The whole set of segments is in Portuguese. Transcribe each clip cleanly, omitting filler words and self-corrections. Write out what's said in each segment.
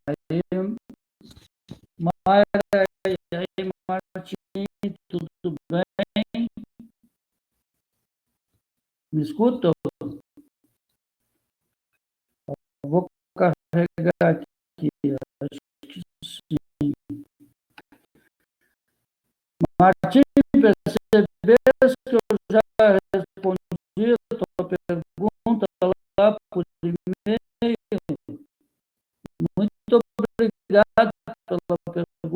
Aí, Mayra, e aí, Martim, tudo bem? Me escuta? Eu vou carregar aqui. Acho que sim. Martim, percebeste que eu já respondi a tua pergunta lá por e-mail? Muito obrigado pela pergunta.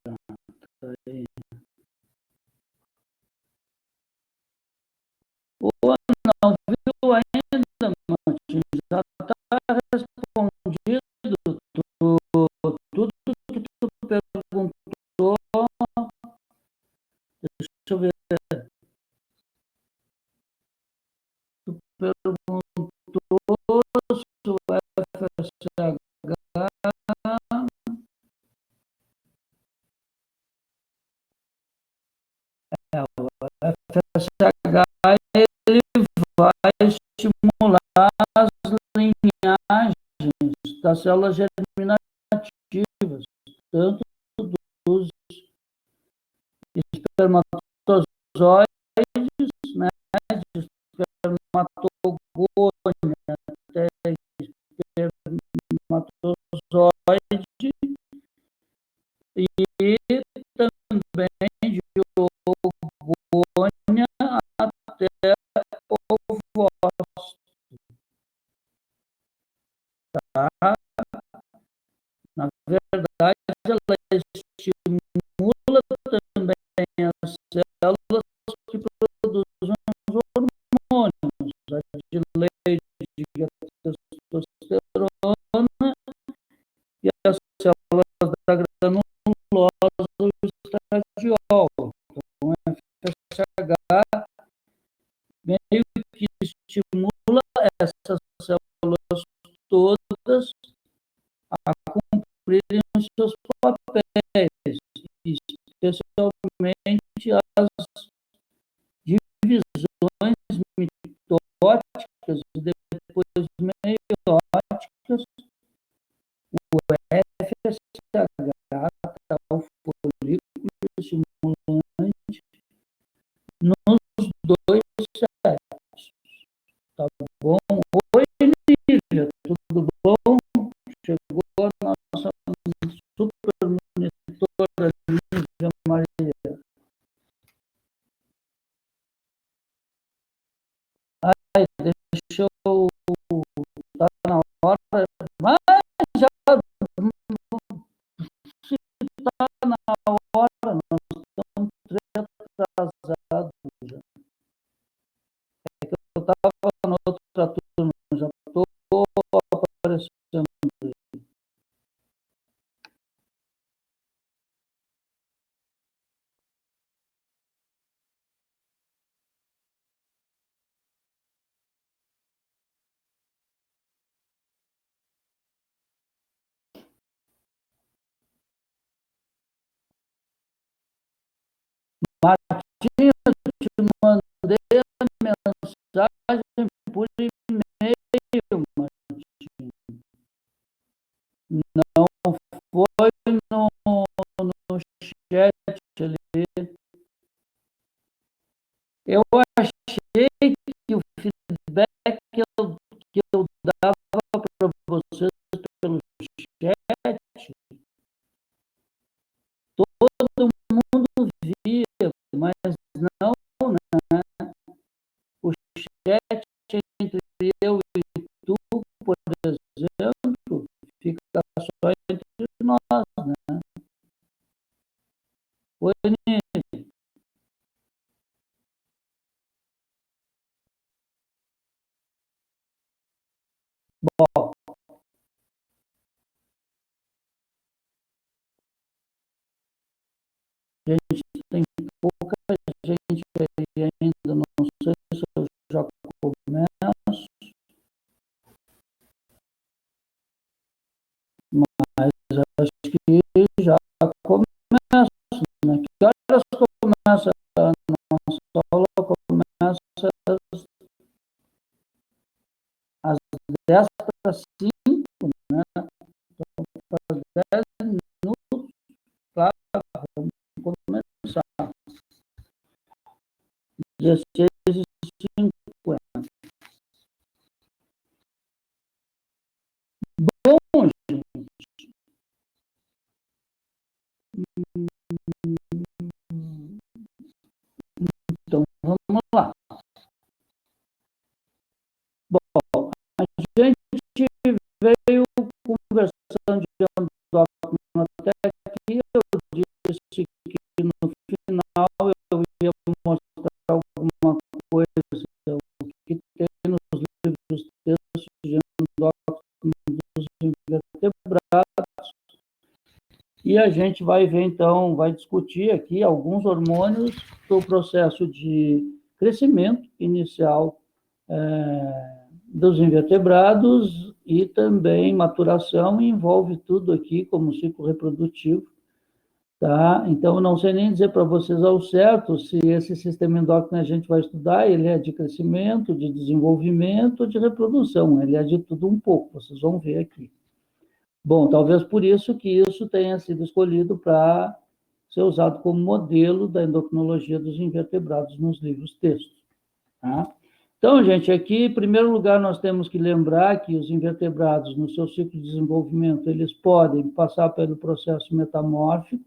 Não, aí. Ou não viu ainda, Martim? Já está respondido tudo que tu perguntou. Deixa eu ver. Tu perguntou se o FSH, FSH ele vai estimular as linhagens das células germinativas, tanto dos espermatozoides, né, de espermatogônia até espermatozoide, e também de ogônia até ovócito, tá? Na verdade, ela estimula também as células que produzem os hormônios, a de leite, a testosterona e as células da granulose do estradiol. Então, a FSH meio que estimula essas células todas a cumprirem os seus papéis, especialmente as divisões mitóticas e depois meióticas. O FSH, o folículo estimulante, nos dois sexos. Tá bom? Oi, Nívia, tudo bom? Chegou a nossa super monitora Lívia Maria. Ai, deixa eu. Tá na hora. Mas já se tá na hora, nós estamos atrasados já. Eu estava na outra turma, já estou aparecendo. Martinho, te mandei a mensagem por e-mail, Martinho. Não foi no chat ali. Eu achei que o feedback que eu dava para vocês pelo chat, todo mundo via, mas não, né? O chat entre eu e tu, por exemplo, fica só entre nós, né? Oi, Nini. Bom, Gente, tem pouca gente aí ainda, não sei se eu já começo, mas acho que já começo, né? Que horas começa a nossa aula? Começa às 10 para 5, né? Então, às 10 minutos, claro, vamos começar. 16h50. Bom, então vamos lá. Bom, a gente veio conversando de endócrino até aqui. Eu disse que no final eu ia mostrar alguma coisa, o que tem nos livros textos de endócrino dos invertebrados. E a gente vai ver, então, vai discutir aqui alguns hormônios do processo de crescimento inicial dos invertebrados e também maturação, e envolve tudo aqui como ciclo reprodutivo, tá? Então, eu não sei nem dizer para vocês ao certo se esse sistema endócrino que a gente vai estudar, ele é de crescimento, de desenvolvimento, de reprodução, ele é de tudo um pouco, vocês vão ver aqui. Bom, talvez por isso que isso tenha sido escolhido para ser usado como modelo da endocrinologia dos invertebrados nos livros textos, tá? Então, gente, aqui, em primeiro lugar, nós temos que lembrar que os invertebrados, no seu ciclo de desenvolvimento, eles podem passar pelo processo metamórfico,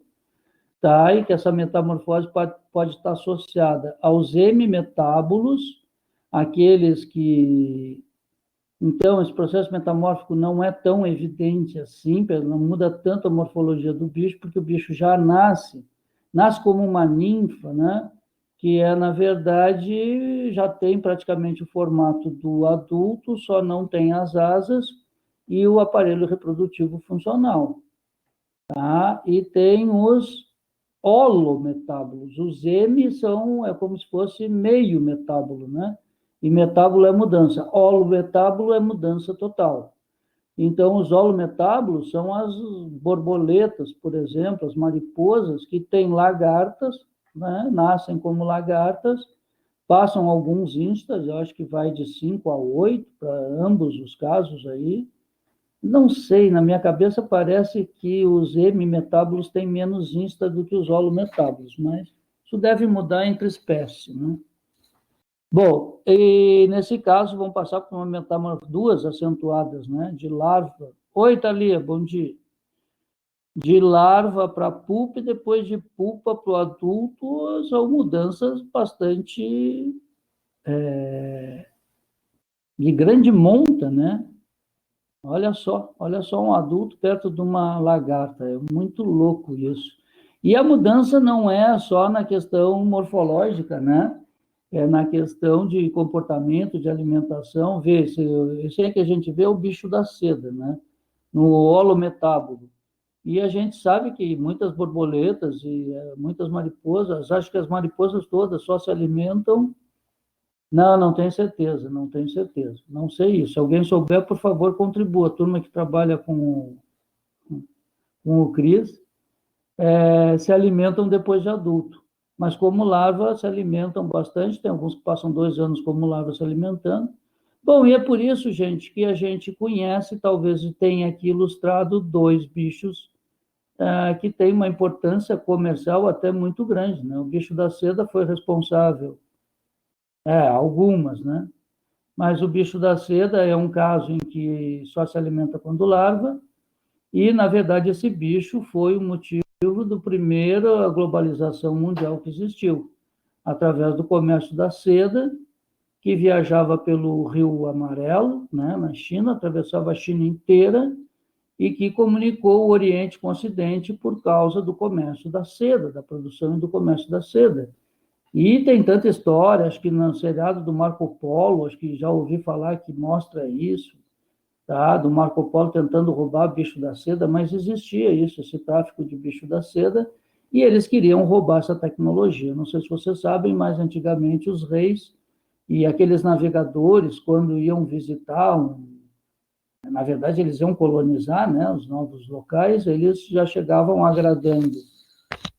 tá? E que essa metamorfose pode estar associada aos hemimetábolos, aqueles que... Então, esse processo metamórfico não é tão evidente assim, não muda tanto a morfologia do bicho, porque o bicho já nasce como uma ninfa, né? Que é, na verdade, já tem praticamente o formato do adulto, só não tem as asas e o aparelho reprodutivo funcional, tá? E tem os holometábolos. Os M é como se fosse meio metábolo, né? E metábolo é mudança. Holometábolo é mudança total. Então, os holometábolos são as borboletas, por exemplo, as mariposas, que têm lagartas, né? Nascem como lagartas, passam alguns instas, eu acho que vai de 5 a 8, para ambos os casos aí. Não sei, na minha cabeça parece que os hemimetábolos têm menos insta do que os holometábolos, mas isso deve mudar entre espécies, né? Bom, e nesse caso vão passar por uma metamorfose, duas acentuadas, né? De larva. Oi, Thalia, bom dia. De larva para pupa e depois de pupa para o adulto, são mudanças bastante de grande monta, né? Olha só um adulto perto de uma lagarta, é muito louco isso. E a mudança não é só na questão morfológica, né? É na questão de comportamento, de alimentação. Vê, esse aí que a gente vê é o bicho da seda, né? No holometábulo. E a gente sabe que muitas borboletas e muitas mariposas, acho que as mariposas todas só se alimentam. Não, não tenho certeza, não tenho certeza. Não sei isso. Se alguém souber, por favor, contribua. A turma que trabalha com o CRIS se alimentam depois de adulto. Mas como larva, se alimentam bastante. Tem alguns que passam 2 anos como larva se alimentando. Bom, e é por isso, gente, que a gente conhece, talvez tenha aqui ilustrado dois bichos que têm uma importância comercial até muito grande, né? O bicho da seda foi responsável, algumas, né? Mas o bicho da seda é um caso em que só se alimenta quando larva, e, na verdade, esse bicho foi o motivo da primeira globalização mundial que existiu, através do comércio da seda, que viajava pelo Rio Amarelo, né, na China, atravessava a China inteira, e que comunicou o Oriente com o Ocidente por causa do comércio da seda, da produção e do comércio da seda. E tem tanta história, acho que no seriado do Marco Polo, acho que já ouvi falar que mostra isso, tá? Do Marco Polo tentando roubar bicho da seda, mas existia isso, esse tráfico de bicho da seda, e eles queriam roubar essa tecnologia. Não sei se vocês sabem, mas antigamente os reis e aqueles navegadores, quando iam visitar, na verdade, eles iam colonizar, né, os novos locais, eles já chegavam agradando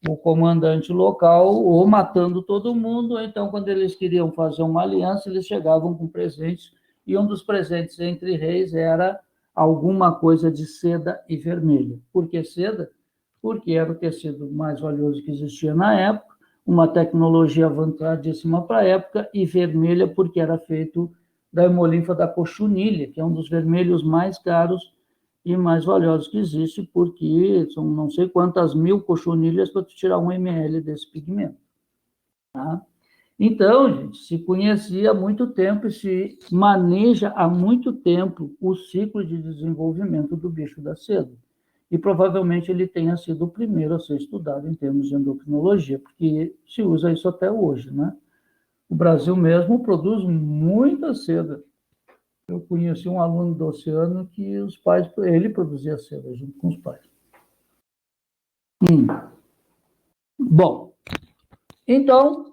o comandante local ou matando todo mundo, ou então, quando eles queriam fazer uma aliança, eles chegavam com presentes, e um dos presentes entre reis era alguma coisa de seda e vermelho. Por que seda? Porque era o tecido mais valioso que existia na época, uma tecnologia avançadíssima para a época, e vermelha porque era feito da hemolinfa da cochonilha, que é um dos vermelhos mais caros e mais valiosos que existe, porque são não sei quantas mil cochonilhas para tirar 1 ml desse pigmento. Tá? Então, gente, se conhecia há muito tempo e se maneja há muito tempo o ciclo de desenvolvimento do bicho da seda. E provavelmente ele tenha sido o primeiro a ser estudado em termos de endocrinologia, porque se usa isso até hoje, né? O Brasil mesmo produz muita seda. Eu conheci um aluno do Oceano que os pais, ele produzia seda junto com os pais. Bom, então,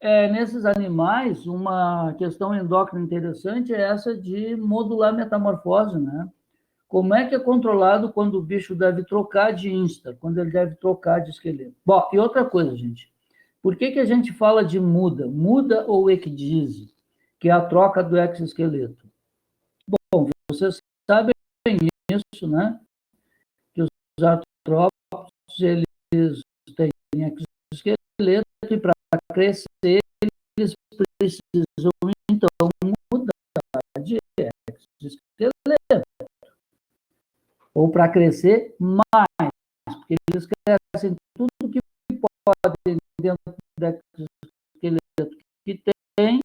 nesses animais, uma questão endócrina interessante é essa de modular a metamorfose, né? Como é que é controlado quando o bicho deve trocar de insta, quando ele deve trocar de esqueleto? Bom, e outra coisa, gente. Por que a gente fala de muda? Muda ou ecdise, que é a troca do exoesqueleto? Bom, vocês sabem isso, né? Que os artrópodes, eles têm exoesqueleto e para crescer, eles precisam, então, mudar de exoesqueleto. Ou para crescer mais, porque eles crescem tudo que podem dentro do exoesqueleto que tem.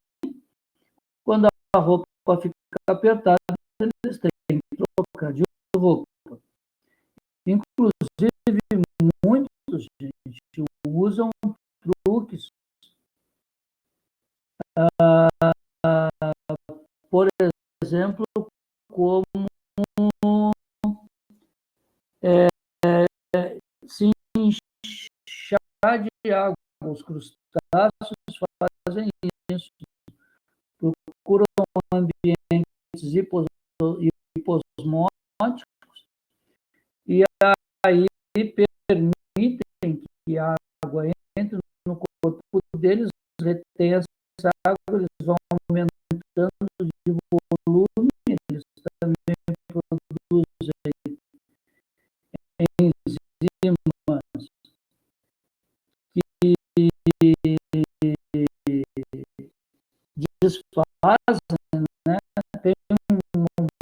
Quando a roupa fica apertada, eles têm que trocar de roupa. Inclusive, muitos, gente, usam truques, por exemplo, como se inchar de água. Os crustáceos fazem isso, procuram ambientes hiposmóticos e aí permitem que a água entre no corpo deles, retém essa água, eles vão aumentando de volume, eles também produzem enzimas que desfazem, né? Tem um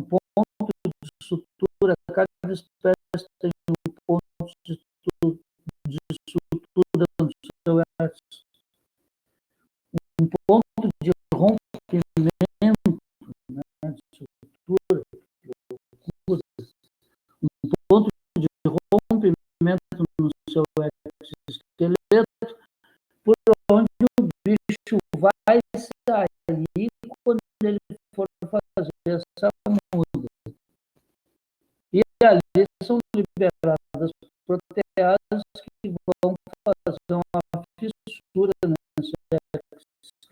ponto de sutura, cada espécie tem um ponto de sutura no seu um ponto de rompimento, né, de sutura, um ponto de rompimento no seu exoesqueleto, por onde o bicho vai sair quando ele for fazer essa muda. E ali são liberadas proteases que vão fazer uma fissura nesse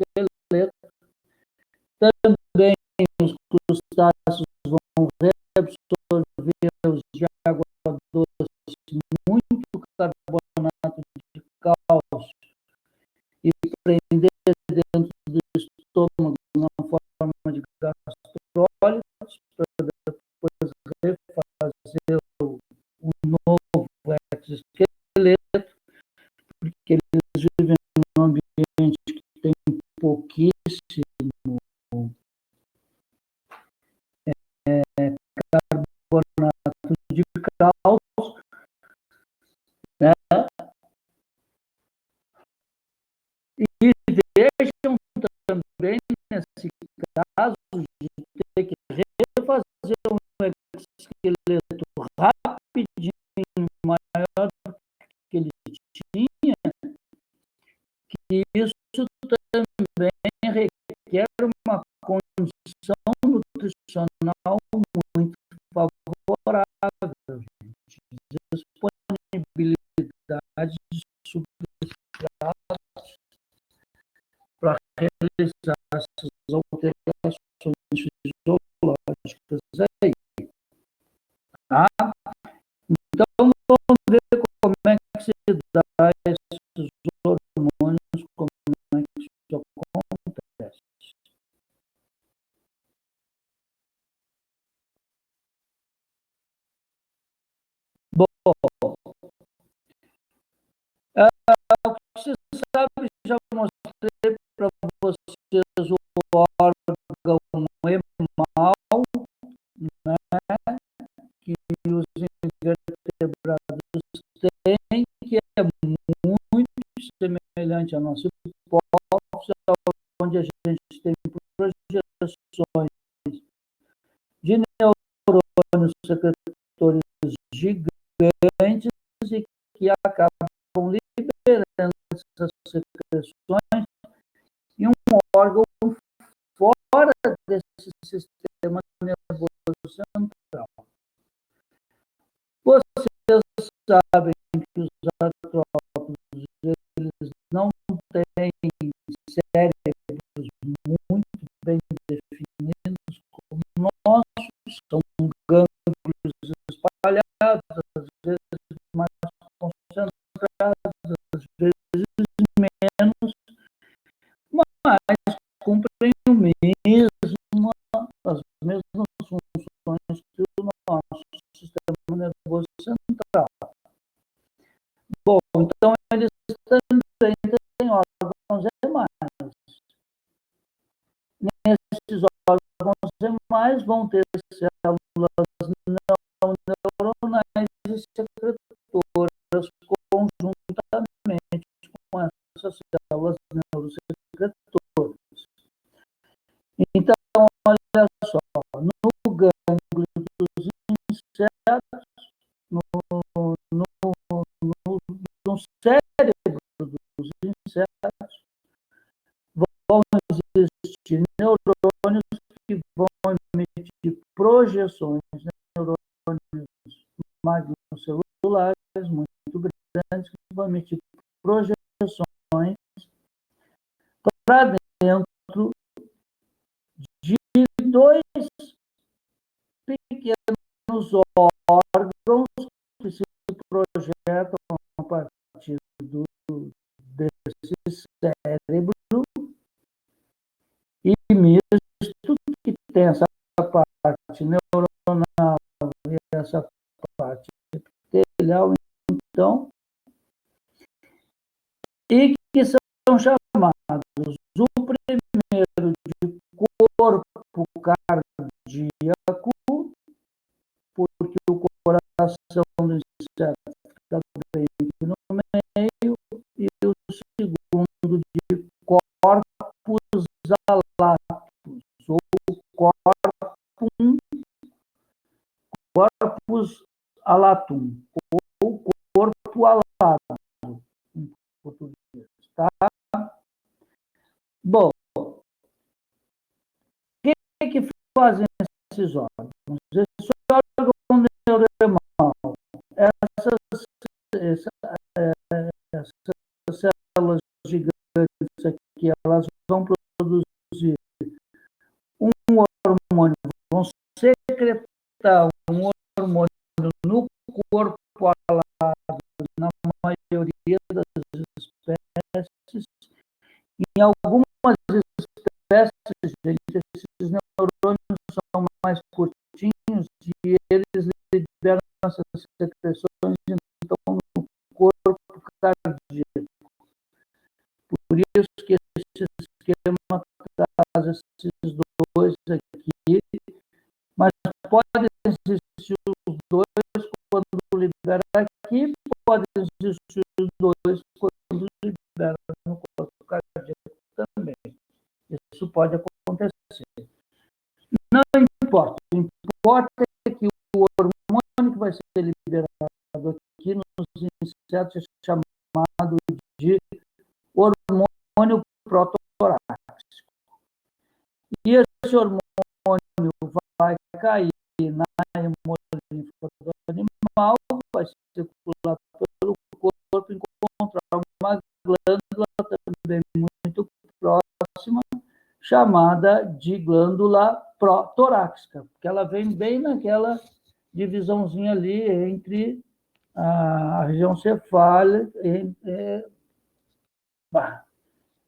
exoesqueleto. Também os crustáceos vão reabsorver os de água doce, muito carbonato de cálcio, e prender dentro do estômago na forma de gastrólitos, para depois refazer um novo exoesqueleto, porque eles vivem num ambiente que tem pouquíssimo carbonato de cálcio, né? E vejam também, nesse caso, de ter que refazer um exoesqueleto rapidinho, maior que ele tinha, que isso também requer uma condição nutricional muito favorável, gente. Disponibilidade de realizar essas alterações fisiológicas aí, tá? Então, vamos ver como é que se dá esses hormônios, como é que isso acontece. Bom, você sabe, já mostrei para vocês o órgão emal, né, que os invertebrados têm, que é muito semelhante ao nosso hipófise, onde a gente tem projeções de neurônios secretores gigantes e que acabam liberando essas secreções em um órgão fora desse sistema nervoso central. Vocês sabem que os artrópodes, eles não têm cérebros muito bem definidos como nossos, são gânglios espalhados, às vezes mais concentrados, às vezes menos, mas cumprem o mesmo, as mesmas funções que o nosso sistema nervoso central. Bom, então eles também têm órgãos remais. Nesses órgãos remais vão ter células neuronais e secretoras conjuntamente com essas células neurosecretoras. Então, olha só, no gânglio dos insetos, no cérebro dos insetos, vão existir neurônios que vão emitir projeções, neurônios magnocelulares muito grandes, que vão emitir projeções para dentro de dois pequenos órgãos que se projetam a partir desse cérebro e misto, que tem essa parte neuronal e essa parte epitelial, então, e que são chamados o primeiro de corpo cardíaco, porque o coração do inseto fica bem no meio, e o segundo de corpus alatus, ou corpus alatum, ou corpo alado, em português, tá? Bom, o que fazem esses órgãos? Esse órgão neuroemal, essas células gigantes aqui, elas vão produzir um hormônio, vão secretar um hormônio no corpo alado, na maioria das espécies. Em algumas espécies, gente, esses neurônios são mais curtinhos e eles liberam essas secreções, então, no corpo cardíaco. Por isso que esse esquema traz esses dois aqui, mas pode existir os dois quando libera aqui, pode existir os dois quando libera no corpo cardíaco também. Isso pode acontecer. Não importa. O que importa é que o hormônio que vai ser liberado aqui nos insetos é chamado de hormônio prototorácico. E esse hormônio vai cair na hemolínfa do animal, vai circular pelo corpo, encontrar uma glândula também muito próxima, chamada de glândula protorácica, porque ela vem bem naquela divisãozinha ali entre a região cefálica,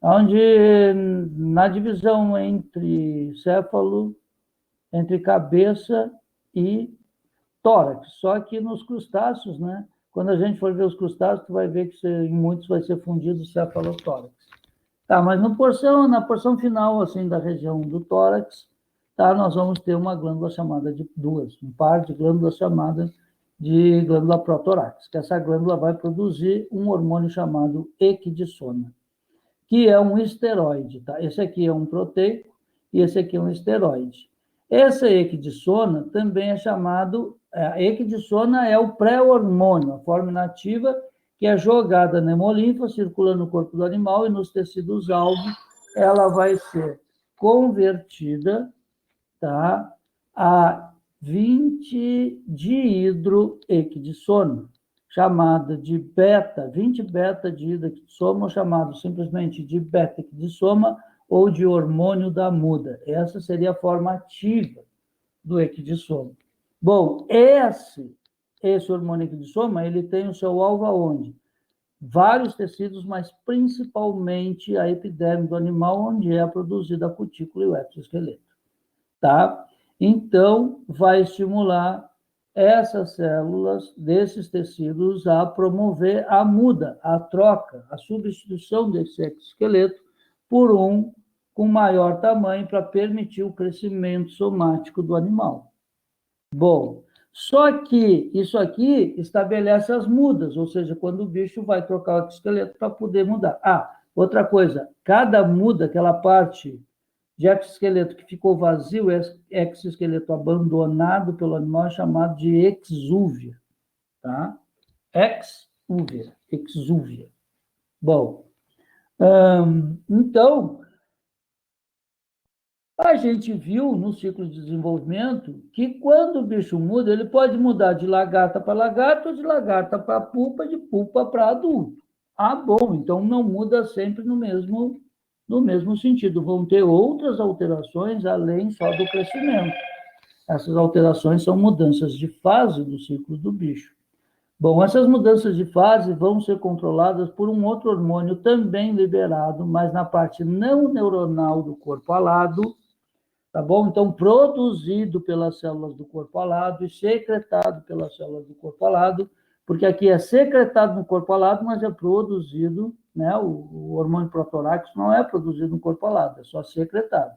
onde na divisão entre céfalo, entre cabeça e tórax. Só que nos crustáceos, né? Quando a gente for ver os crustáceos, tu vai ver que em muitos vai ser fundido o cefalotórax. Tá, mas na porção final, assim, da região do tórax, tá, nós vamos ter uma glândula chamada de um par de glândulas chamada de glândula protorácica. Essa glândula vai produzir um hormônio chamado equidisona, que é um esteroide, tá? Esse aqui é um proteico e esse aqui é um esteroide. Essa equidisona também é chamado, a equidisona é o pré-hormônio, a forma inativa que é jogada na hemolinfa, circulando no corpo do animal e nos tecidos-alvo, ela vai ser convertida, tá, a 20-dihidroequidisona, chamada de 20-beta-dihidroequidisoma, chamado simplesmente de beta-equidisoma ou de hormônio da muda. Essa seria a forma ativa do equidisoma. Bom, esse hormônio equidisoma, ele tem o seu alvo aonde? Vários tecidos, mas principalmente a epiderme do animal, onde é produzida a cutícula e o exoesqueleto. Tá? Então, vai estimular essas células desses tecidos a promover a muda, a troca, a substituição desse exoesqueleto por um com maior tamanho para permitir o crescimento somático do animal. Bom, só que isso aqui estabelece as mudas, ou seja, quando o bicho vai trocar o exoesqueleto para poder mudar. Outra coisa, cada muda, aquela parte de exoesqueleto que ficou vazio, exoesqueleto abandonado pelo animal, é chamado de exúvia, tá? Exúvia. Bom, então, a gente viu no ciclo de desenvolvimento que quando o bicho muda, ele pode mudar de lagarta para lagarta ou de lagarta para pupa, de pupa para adulto. Bom, então não muda sempre no mesmo sentido. Vão ter outras alterações além só do crescimento. Essas alterações são mudanças de fase do ciclo do bicho. Bom, essas mudanças de fase vão ser controladas por um outro hormônio também liberado, mas na parte não neuronal do corpo alado, tá bom? Então, produzido pelas células do corpo alado e secretado pelas células do corpo alado, porque aqui é secretado no corpo alado, mas é produzido, né? O hormônio protorácico não é produzido no corpo alado, é só secretado.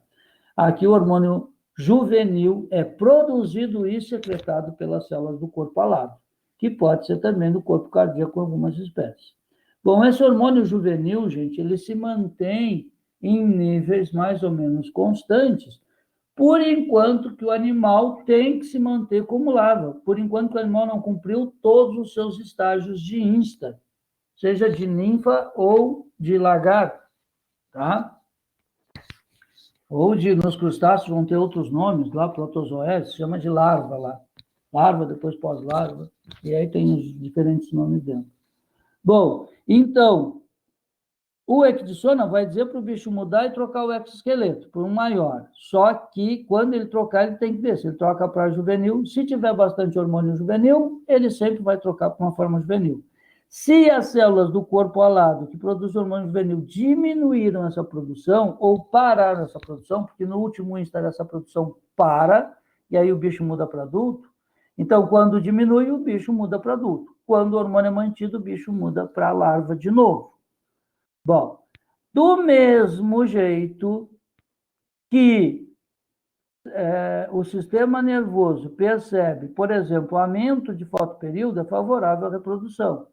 Aqui o hormônio juvenil é produzido e secretado pelas células do corpo alado, que pode ser também do corpo cardíaco em algumas espécies. Bom, esse hormônio juvenil, gente, ele se mantém em níveis mais ou menos constantes, por enquanto que o animal tem que se manter como larva, por enquanto que o animal não cumpriu todos os seus estágios de insta, seja de ninfa ou de lagarto, tá? Ou nos crustáceos vão ter outros nomes, lá, protozoéis, se chama de larva lá. Larva, depois pós-larva, e aí tem os diferentes nomes dentro. Bom, então, o equidisona vai dizer para o bicho mudar e trocar o exoesqueleto por um maior. Só que, quando ele trocar, ele tem que ver se ele troca para juvenil. Se tiver bastante hormônio juvenil, ele sempre vai trocar para uma forma juvenil. Se as células do corpo alado que produzem hormônio juvenil diminuíram essa produção ou pararam essa produção, porque no último instante essa produção para, e aí o bicho muda para adulto, então quando diminui, o bicho muda para adulto. Quando o hormônio é mantido, o bicho muda para larva de novo. Bom, do mesmo jeito que o sistema nervoso percebe, por exemplo, o aumento de fotoperíodo é favorável à reprodução.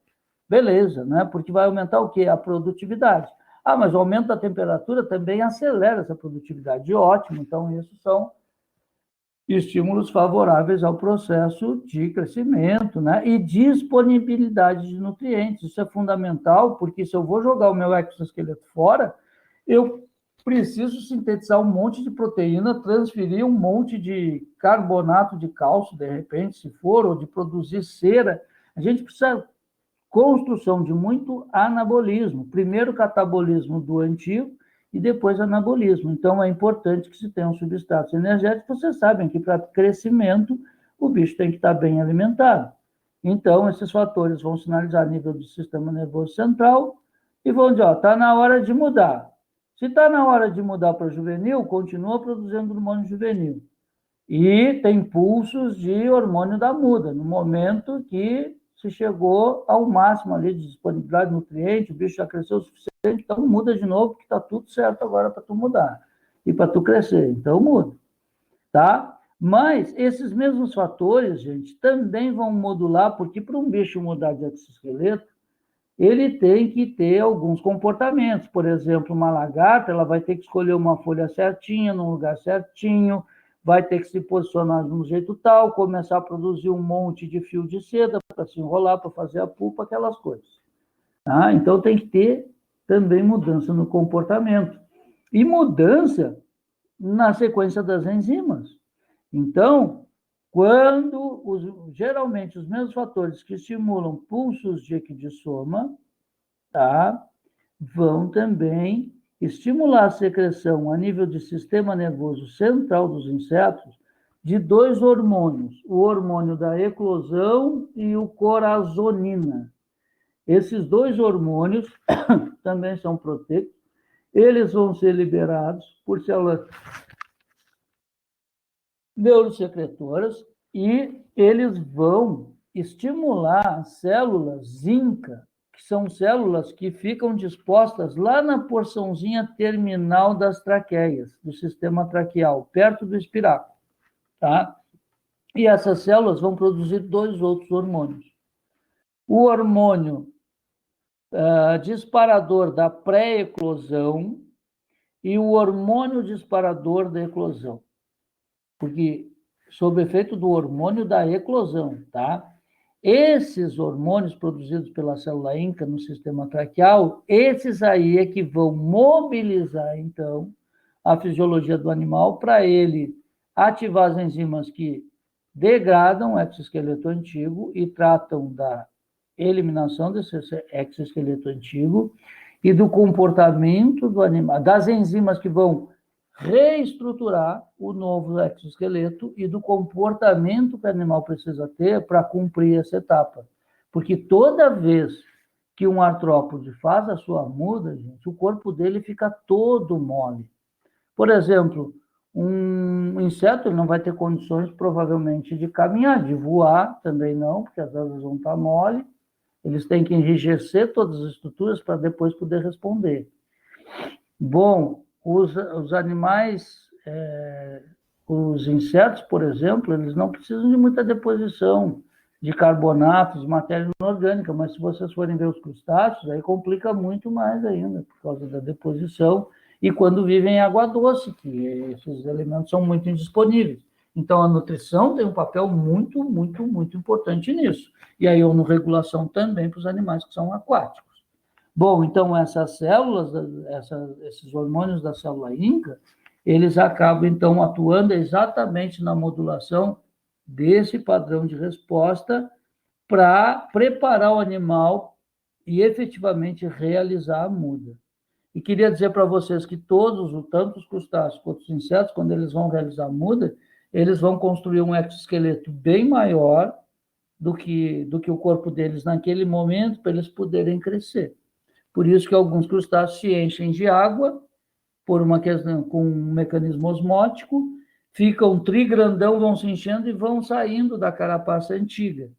Beleza, né? Porque vai aumentar o quê? A produtividade. Mas o aumento da temperatura também acelera essa produtividade. Ótimo, então isso são estímulos favoráveis ao processo de crescimento, né? E disponibilidade de nutrientes. Isso é fundamental, porque se eu vou jogar o meu exoesqueleto fora, eu preciso sintetizar um monte de proteína, transferir um monte de carbonato de cálcio, de repente, se for, ou de produzir cera. A gente precisa construção de muito anabolismo. Primeiro, catabolismo do antigo, e depois anabolismo. Então, é importante que se tenham substratos energéticos. Vocês sabem que para crescimento, o bicho tem que estar bem alimentado. Então, esses fatores vão sinalizar nível do sistema nervoso central e vão dizer, ó, está na hora de mudar. Se está na hora de mudar para juvenil, continua produzindo hormônio juvenil. E tem pulsos de hormônio da muda, no momento que se chegou ao máximo ali de disponibilidade de nutriente, o bicho já cresceu o suficiente, então muda de novo, que está tudo certo agora para tu mudar e para tu crescer. Então muda, tá? Mas esses mesmos fatores, gente, também vão modular, porque para um bicho mudar de exoesqueleto, ele tem que ter alguns comportamentos. Por exemplo, uma lagarta, ela vai ter que escolher uma folha certinha, num lugar certinho, vai ter que se posicionar de um jeito tal, começar a produzir um monte de fio de seda para se enrolar, para fazer a pupa, aquelas coisas. Tá? Então, tem que ter também mudança no comportamento. E mudança na sequência das enzimas. Então, geralmente os mesmos fatores que estimulam pulsos de equidistoma, tá, vão também estimular a secreção a nível de sistema nervoso central dos insetos de dois hormônios, o hormônio da eclosão e o corazonina. Esses dois hormônios também são proteicos, eles vão ser liberados por células neurosecretoras e eles vão estimular células zinca, que são células que ficam dispostas lá na porçãozinha terminal das traqueias, do sistema traqueal, perto do espiráculo, tá? E essas células vão produzir dois outros hormônios. O hormônio disparador da pré-eclosão e o hormônio disparador da eclosão. Porque sob efeito do hormônio da eclosão, tá? Esses hormônios produzidos pela célula ínca no sistema traqueal, esses aí é que vão mobilizar, então, a fisiologia do animal para ele ativar as enzimas que degradam o exoesqueleto antigo e tratam da eliminação desse exoesqueleto antigo e do comportamento do animal, das enzimas que vão reestruturar o novo exoesqueleto e do comportamento que o animal precisa ter para cumprir essa etapa. Porque toda vez que um artrópode faz a sua muda, gente, o corpo dele fica todo mole. Por exemplo, um inseto ele não vai ter condições, provavelmente, de caminhar, de voar também não, porque as asas vão estar mole. Eles têm que enrijecer todas as estruturas para depois poder responder. Bom, os animais, os insetos, por exemplo, eles não precisam de muita deposição de carbonatos, de matéria inorgânica, mas se vocês forem ver os crustáceos, aí complica muito mais ainda, por causa da deposição, e quando vivem em água doce, que esses elementos são muito indisponíveis. Então, a nutrição tem um papel muito, muito, muito importante nisso. E a ionorregulação também para os animais que são aquáticos. Bom, então essas células, esses hormônios da célula ínca, eles acabam, então, atuando exatamente na modulação desse padrão de resposta para preparar o animal e efetivamente realizar a muda. E queria dizer para vocês que todos, tanto os crustáceos quanto os insetos, quando eles vão realizar a muda, eles vão construir um exoesqueleto bem maior do que o corpo deles naquele momento, para eles poderem crescer. Por isso que alguns crustáceos se enchem de água, por uma questão, com um mecanismo osmótico, ficam trigrandão, vão se enchendo e vão saindo da carapaça antiga.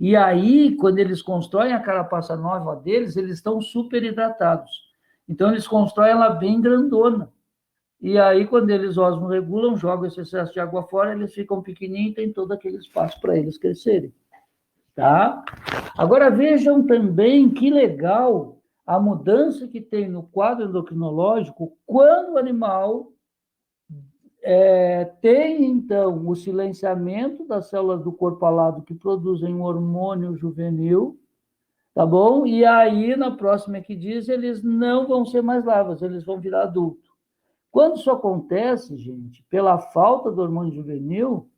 E aí, quando eles constroem a carapaça nova deles, eles estão super hidratados. Então, eles constroem ela bem grandona. E aí, quando eles osmorregulam, jogam esse excesso de água fora, eles ficam pequenininhos e tem todo aquele espaço para eles crescerem. Tá? Agora, vejam também que legal a mudança que tem no quadro endocrinológico quando o animal tem, então, o silenciamento das células do corpo alado que produzem um hormônio juvenil, tá bom? E aí, na próxima equidise, eles não vão ser mais larvas, eles vão virar adulto. Quando isso acontece, gente, pela falta do hormônio juvenil,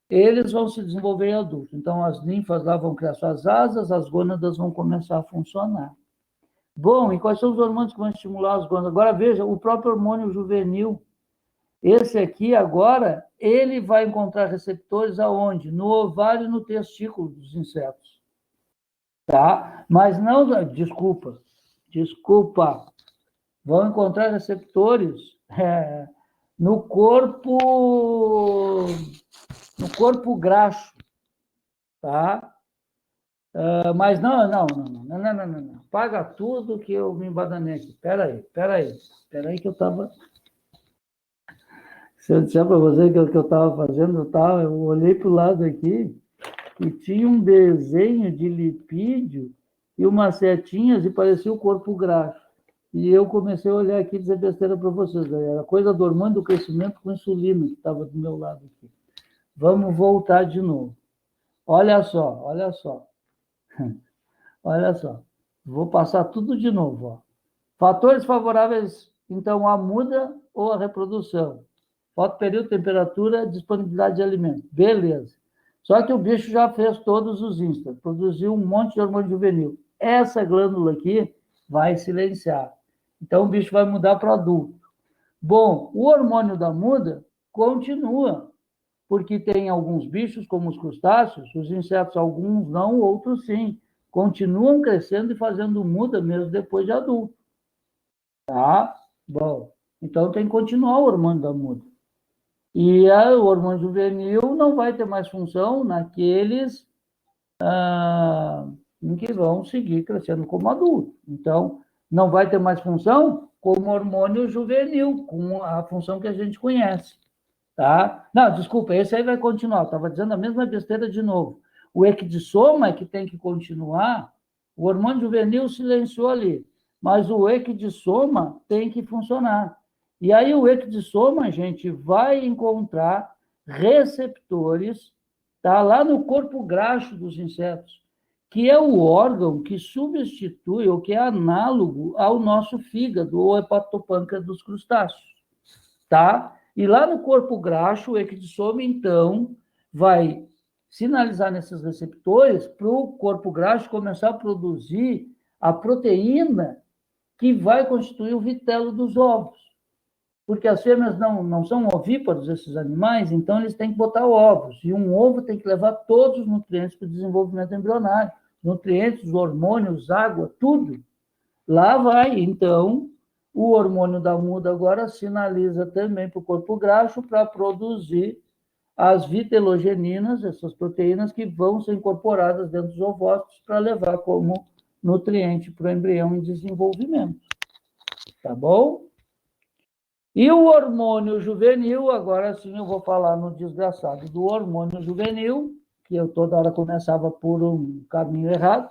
eles vão se desenvolver em adulto. Então, as ninfas lá vão criar suas asas, as gônadas vão começar a funcionar. Bom, e quais são os hormônios que vão estimular as gônadas? Agora, veja, o próprio hormônio juvenil, esse aqui, agora, ele vai encontrar receptores aonde? No ovário e no testículo dos insetos. Tá? Mas não, desculpa, vão encontrar receptores no corpo graxo, tá? Mas não. Paga tudo que eu me embadanei aqui. Pera aí que eu estava... Se eu disser para você que o que eu estava fazendo, eu olhei para o lado aqui e tinha um desenho de lipídio e umas setinhas e parecia o corpo graxo. E eu comecei a olhar aqui e dizer besteira para vocês. Era coisa do hormônio do crescimento com insulina que estava do meu lado aqui. Vamos voltar de novo. Olha só. Olha só. Vou passar tudo de novo. Ó. Fatores favoráveis, então, à muda ou à reprodução. Fotoperíodo, temperatura, disponibilidade de alimento. Beleza. Só que o bicho já fez todos os instas, produziu um monte de hormônio juvenil. Essa glândula aqui vai silenciar. Então, o bicho vai mudar para adulto. Bom, o hormônio da muda continua, porque tem alguns bichos, como os crustáceos, os insetos, alguns não, outros sim, continuam crescendo e fazendo muda mesmo depois de adulto. Tá? Bom, então tem que continuar o hormônio da muda. E o hormônio juvenil não vai ter mais função naqueles em que vão seguir crescendo como adulto. Então, não vai ter mais função como hormônio juvenil, com a função que a gente conhece. Tá? Não, desculpa, esse aí vai continuar. Estava dizendo a mesma besteira de novo. O equidissoma é que tem que continuar. O hormônio juvenil silenciou ali, mas o equidissoma tem que funcionar. E aí o equidissoma, gente, vai encontrar receptores, tá? Lá no corpo graxo dos insetos, que é o órgão que substitui ou que é análogo ao nosso fígado ou hepatopâncreas dos crustáceos, tá? E lá no corpo graxo, o equidissoma, então, vai sinalizar nesses receptores para o corpo graxo começar a produzir a proteína que vai constituir o vitelo dos ovos. Porque as fêmeas não são ovíparos, esses animais, então eles têm que botar ovos. E um ovo tem que levar todos os nutrientes para o desenvolvimento embrionário. Nutrientes, hormônios, água, tudo. Lá vai, então, o hormônio da muda agora sinaliza também para o corpo graxo para produzir as vitelogeninas, essas proteínas que vão ser incorporadas dentro dos ovócitos para levar como nutriente para o embrião em desenvolvimento. Tá bom? E o hormônio juvenil, agora sim eu vou falar no desgraçado do hormônio juvenil, que eu toda hora começava por um caminho errado.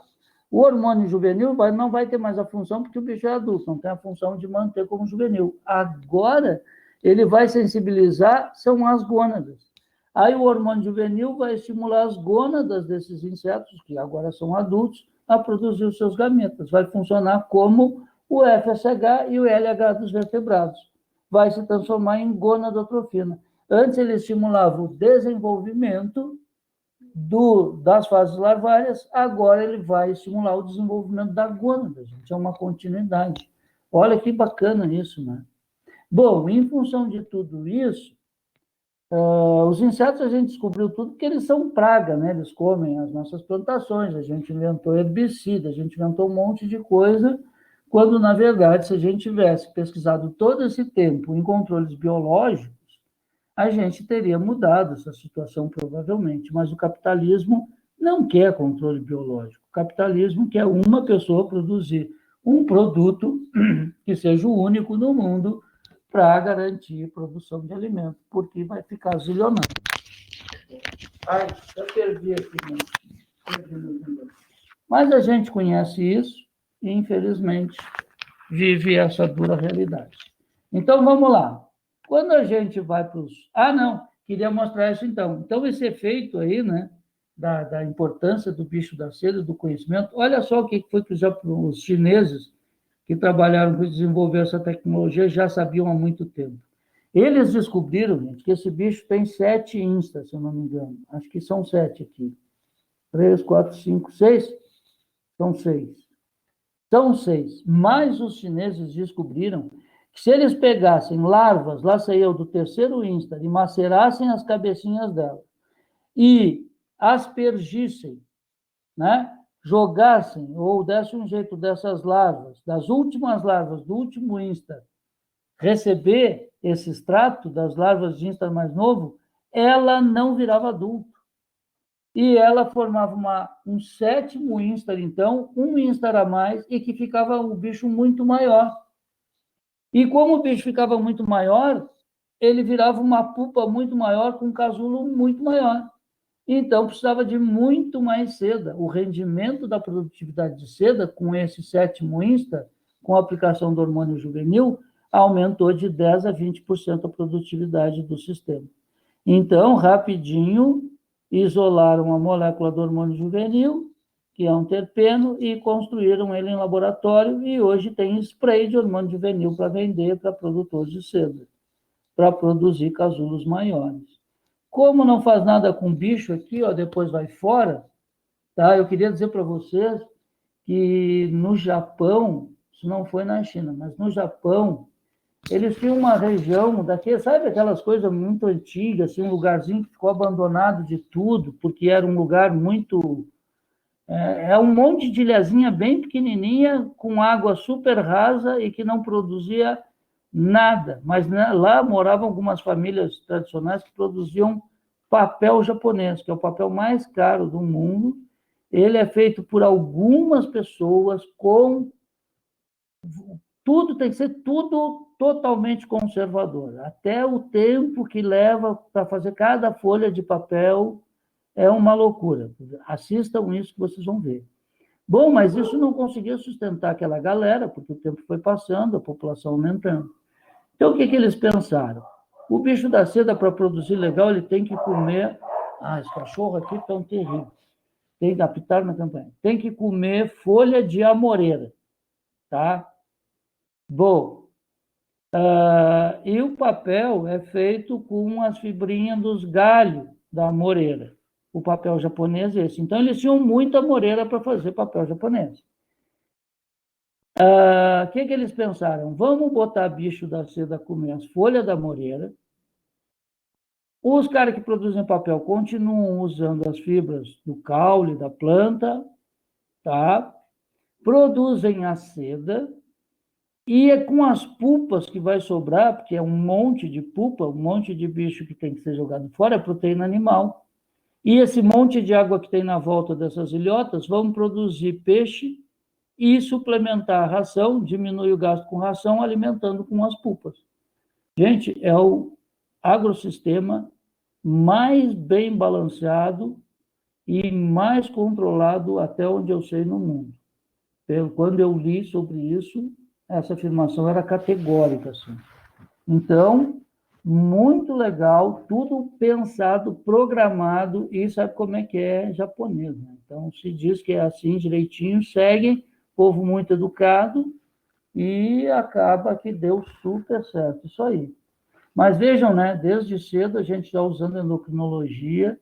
O hormônio juvenil não vai ter mais a função, porque o bicho é adulto, não tem a função de manter como juvenil. Agora, ele vai sensibilizar, são as gônadas. Aí o hormônio juvenil vai estimular as gônadas desses insetos, que agora são adultos, a produzir os seus gametas. Vai funcionar como o FSH e o LH dos vertebrados. Vai se transformar em gonadotrofina. Antes ele estimulava o desenvolvimento das fases larvárias, agora ele vai estimular o desenvolvimento da gônada, gente. É uma continuidade. Olha que bacana isso, né? Bom, em função de tudo isso, os insetos a gente descobriu tudo porque eles são praga, né? Eles comem as nossas plantações, a gente inventou herbicida, a gente inventou um monte de coisa, quando, na verdade, se a gente tivesse pesquisado todo esse tempo em controles biológicos, a gente teria mudado essa situação provavelmente, mas o capitalismo não quer controle biológico. O capitalismo quer uma pessoa produzir um produto que seja o único no mundo para garantir produção de alimento, porque vai ficar zilionário. Ai, eu perdi aqui, mas a gente conhece isso e, infelizmente, vive essa dura realidade. Então, vamos lá. Quando a gente vai para os... não, queria mostrar isso então. Então, esse efeito aí, né, da importância do bicho da seda, do conhecimento, olha só o que foi que os chineses que trabalharam para desenvolver essa tecnologia já sabiam há muito tempo. Eles descobriram, gente, que esse bicho tem 7 instas, se eu não me engano. Acho que são 7 aqui. 3, 4, 5, 6? São 6. São 6. Mas os chineses descobriram que se eles pegassem larvas, lá saiu do terceiro instar, e macerassem as cabecinhas delas, e aspergissem, né? Jogassem ou dessem um jeito dessas larvas, das últimas larvas do último instar, receber esse extrato das larvas de instar mais novo, ela não virava adulto. E ela formava um sétimo instar, então, um instar a mais, e que ficava o bicho muito maior. E como o bicho ficava muito maior, ele virava uma pupa muito maior, com um casulo muito maior. Então, precisava de muito mais seda. O rendimento da produtividade de seda, com esse sétimo instar, com a aplicação do hormônio juvenil, aumentou de 10% a 20% a produtividade do sistema. Então, rapidinho, isolaram a molécula do hormônio juvenil, que é um terpeno, e construíram ele em laboratório, e hoje tem spray de hormônio juvenil para vender para produtores de seda, para produzir casulos maiores. Como não faz nada com bicho aqui, ó, depois vai fora, tá? Eu queria dizer para vocês que no Japão, isso não foi na China, mas no Japão, eles tinham uma região daqui, sabe aquelas coisas muito antigas, assim, um lugarzinho que ficou abandonado de tudo, porque era um lugar muito... um monte de ilhazinha bem pequenininha, com água super rasa e que não produzia nada. Mas né, lá moravam algumas famílias tradicionais que produziam papel japonês, que é o papel mais caro do mundo. Ele é feito por algumas pessoas com... Tudo tem que ser tudo totalmente conservador. Até o tempo que leva para fazer cada folha de papel é uma loucura. Assistam isso que vocês vão ver. Bom, mas isso não conseguia sustentar aquela galera, porque o tempo foi passando, a população aumentando. Então, o que eles pensaram? O bicho da seda, para produzir legal, ele tem que comer... Ah, esse cachorro aqui está um terrível. Tem que apitar na campanha. Tem que comer folha de amoreira, tá? Bom, e o papel é feito com as fibrinhas dos galhos da amoreira. O papel japonês é esse. Então, eles tinham muita amoreira para fazer papel japonês. O que eles pensaram? Vamos botar bicho da seda a comer as folhas da amoreira. Os caras que produzem papel continuam usando as fibras do caule da planta, tá? Produzem a seda, e é com as pulpas que vai sobrar, porque é um monte de pulpa, um monte de bicho que tem que ser jogado fora, é proteína animal. E esse monte de água que tem na volta dessas ilhotas vão produzir peixe e suplementar a ração, diminui o gasto com ração, alimentando com as pulpas. Gente, é o agrossistema mais bem balanceado e mais controlado até onde eu sei no mundo. Quando eu li sobre isso, essa afirmação era categórica, assim. Então, muito legal, tudo pensado, programado, e sabe como é que é japonês, né? Então, se diz que é assim direitinho, segue, povo muito educado, e acaba que deu super certo isso aí. Mas vejam, né, desde cedo a gente já usando endocrinologia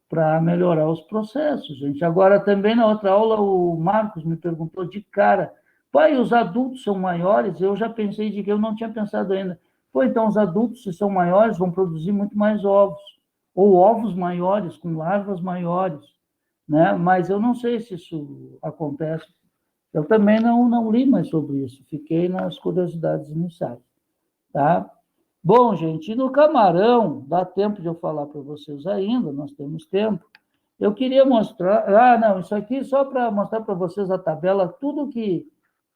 para melhorar os processos, gente. Agora, também na outra aula, o Marcos me perguntou de cara, pai, os adultos são maiores? Eu já pensei de que eu não tinha pensado ainda. Pô, então os adultos, se são maiores, vão produzir muito mais ovos, ou ovos maiores, com larvas maiores, né? Mas eu não sei se isso acontece. Eu também não li mais sobre isso, fiquei nas curiosidades iniciais, tá? Bom, gente, e no camarão, dá tempo de eu falar para vocês ainda, nós temos tempo. Eu queria mostrar... Ah, não, isso aqui só para mostrar para vocês a tabela, tudo que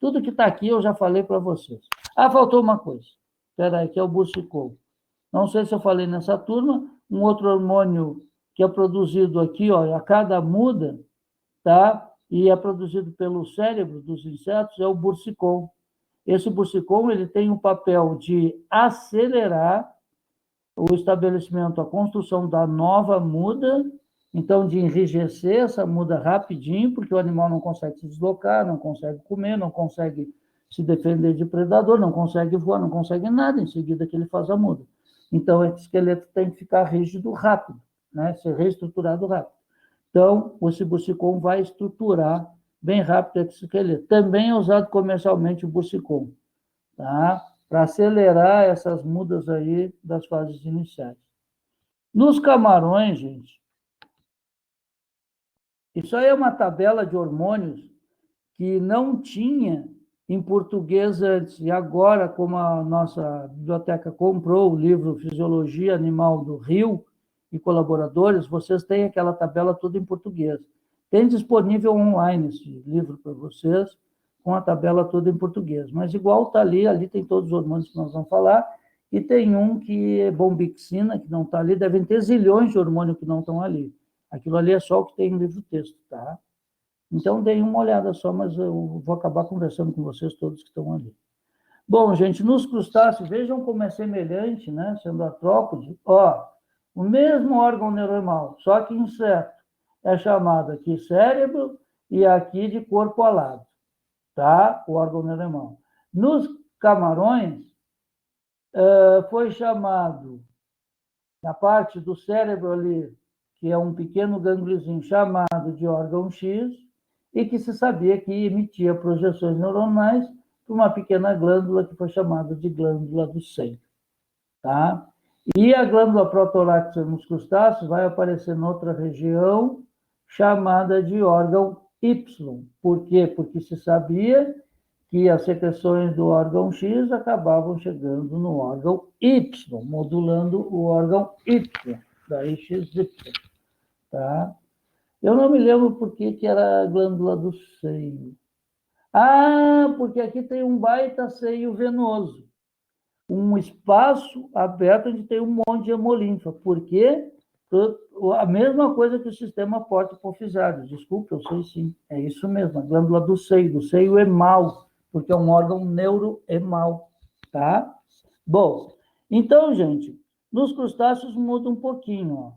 está aqui eu já falei para vocês. Ah, faltou uma coisa. Espera aí, que é o Bursicol. Não sei se eu falei nessa turma, um outro hormônio que é produzido aqui, ó, a cada muda, tá? E é produzido pelo cérebro dos insetos, é o Bursicol. Esse bursicol ele tem o papel de acelerar o estabelecimento, a construção da nova muda, então de enrijecer essa muda rapidinho, porque o animal não consegue se deslocar, não consegue comer, não consegue se defender de predador, não consegue voar, não consegue nada em seguida que ele faz a muda. Então, esse esqueleto tem que ficar rígido rápido, né? Ser reestruturado rápido. Então, o bursicol vai estruturar bem rápido exoesqueleto. Também é usado comercialmente o Bursicom, tá? Para acelerar essas mudas aí das fases iniciais. Nos camarões, gente, isso aí é uma tabela de hormônios que não tinha em português antes. E agora, como a nossa biblioteca comprou o livro Fisiologia Animal do Rio e colaboradores, vocês têm aquela tabela toda em português. Tem disponível online esse livro para vocês, com a tabela toda em português. Mas igual está ali tem todos os hormônios que nós vamos falar, e tem um que é bombixina, que não está ali, devem ter zilhões de hormônios que não estão ali. Aquilo ali é só o que tem no livro-texto, tá? Então, deem uma olhada só, mas eu vou acabar conversando com vocês todos que estão ali. Bom, gente, nos crustáceos, vejam como é semelhante, né? Sendo artrópode, ó, o mesmo órgão neuronal, só que inseto. É chamado aqui cérebro e aqui de corpo alado, tá? O órgão neuronal. Nos camarões, foi chamado, na parte do cérebro ali, que é um pequeno gangliozinho chamado de órgão X, e que se sabia que emitia projeções neuronais para uma pequena glândula que foi chamada de glândula do seio. Tá? E a glândula protoláctea nos crustáceos vai aparecer em outra região chamada de órgão Y. Por quê? Porque se sabia que as secreções do órgão X acabavam chegando no órgão Y, modulando o órgão Y, daí XY. Tá? Eu não me lembro por que era a glândula do seio. Ah, porque aqui tem um baita seio venoso. Um espaço aberto onde tem um monte de hemolinfa. Por quê? A mesma coisa que o sistema porta-hipofisário. Desculpa, eu sei sim. É isso mesmo, a glândula do seio emal, porque é um órgão neuroemal. Tá? Bom, então, gente, nos crustáceos muda um pouquinho. Ó.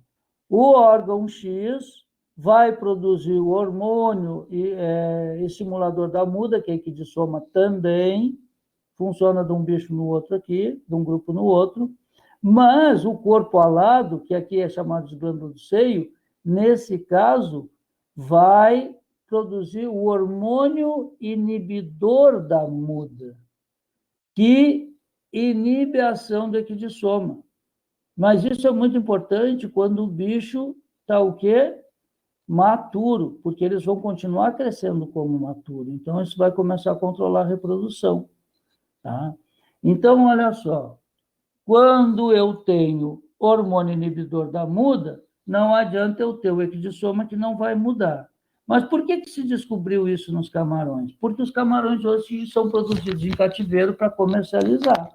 O órgão X vai produzir o hormônio estimulador da muda, que é equidissoma também, funciona de um bicho no outro aqui, de um grupo no outro, mas o corpo alado, que aqui é chamado de glândula do seio, nesse caso, vai produzir o hormônio inibidor da muda, que inibe a ação do equidissoma. Mas isso é muito importante quando o bicho está o quê? Maturo, porque eles vão continuar crescendo como maturo. Então, isso vai começar a controlar a reprodução. Tá? Então, olha só. Quando eu tenho hormônio inibidor da muda, não adianta eu ter o equidissoma que não vai mudar. Mas por que se descobriu isso nos camarões? Porque os camarões hoje são produzidos em cativeiro para comercializar.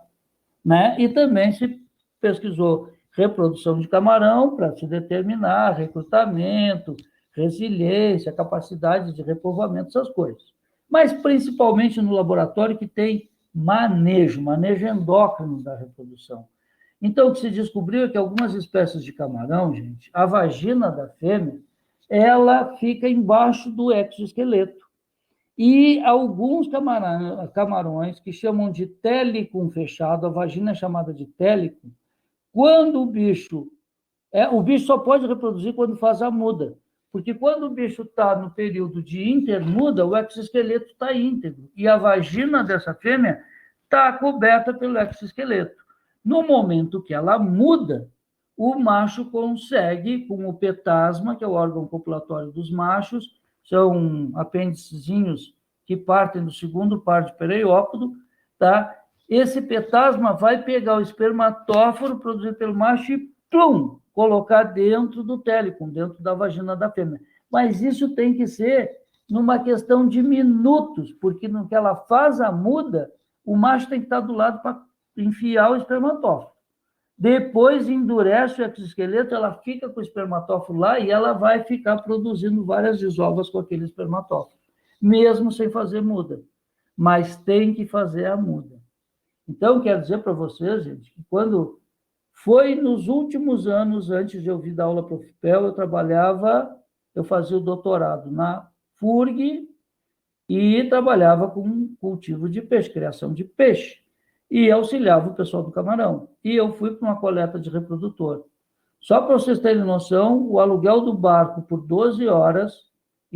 Né? E também se pesquisou reprodução de camarão para se determinar recrutamento, resiliência, capacidade de repovoamento, essas coisas. Mas principalmente no laboratório que tem manejo endócrino da reprodução. Então, o que se descobriu é que algumas espécies de camarão, gente, a vagina da fêmea, ela fica embaixo do exoesqueleto. E alguns camarões que chamam de télicum fechado, a vagina é chamada de télicum, quando o bicho só pode reproduzir quando faz a muda, porque quando o bicho está no período de intermuda, o exoesqueleto está íntegro, e a vagina dessa fêmea está coberta pelo exoesqueleto. No momento que ela muda, o macho consegue, com o petasma, que é o órgão copulatório dos machos, são apêndicezinhos que partem do segundo par de periópodo, tá? Esse petasma vai pegar o espermatóforo produzido pelo macho e, plum, colocar dentro do télicum, dentro da vagina da fêmea. Mas isso tem que ser numa questão de minutos, porque no que ela faz a muda, o macho tem que estar do lado para enfiar o espermatóforo. Depois endurece o exoesqueleto, ela fica com o espermatóforo lá e ela vai ficar produzindo várias desovas com aquele espermatóforo, mesmo sem fazer muda. Mas tem que fazer a muda. Então, quero dizer para vocês, gente, que quando foi nos últimos anos, antes de eu vir dar aula para o FIPEL, eu fazia o doutorado na FURG e trabalhava com cultivo de peixe, criação de peixe. E auxiliava o pessoal do camarão. E eu fui para uma coleta de reprodutor. Só para vocês terem noção, o aluguel do barco por 12 horas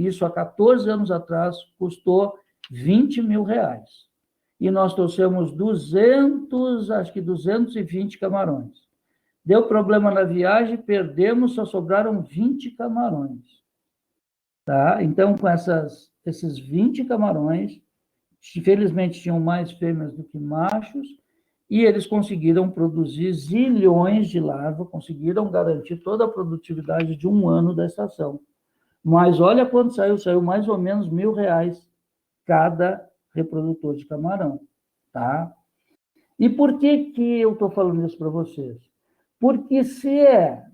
isso há 14 anos atrás, custou R$20 mil. E nós trouxemos 220 camarões. Deu problema na viagem, perdemos, só sobraram 20 camarões. Tá? Então, com esses 20 camarões, infelizmente tinham mais fêmeas do que machos, e eles conseguiram produzir zilhões de larvas, conseguiram garantir toda a produtividade de um ano da estação. Mas olha quanto saiu mais ou menos R$1.000 cada reprodutor de camarão, tá? E por que eu estou falando isso para vocês? Porque se é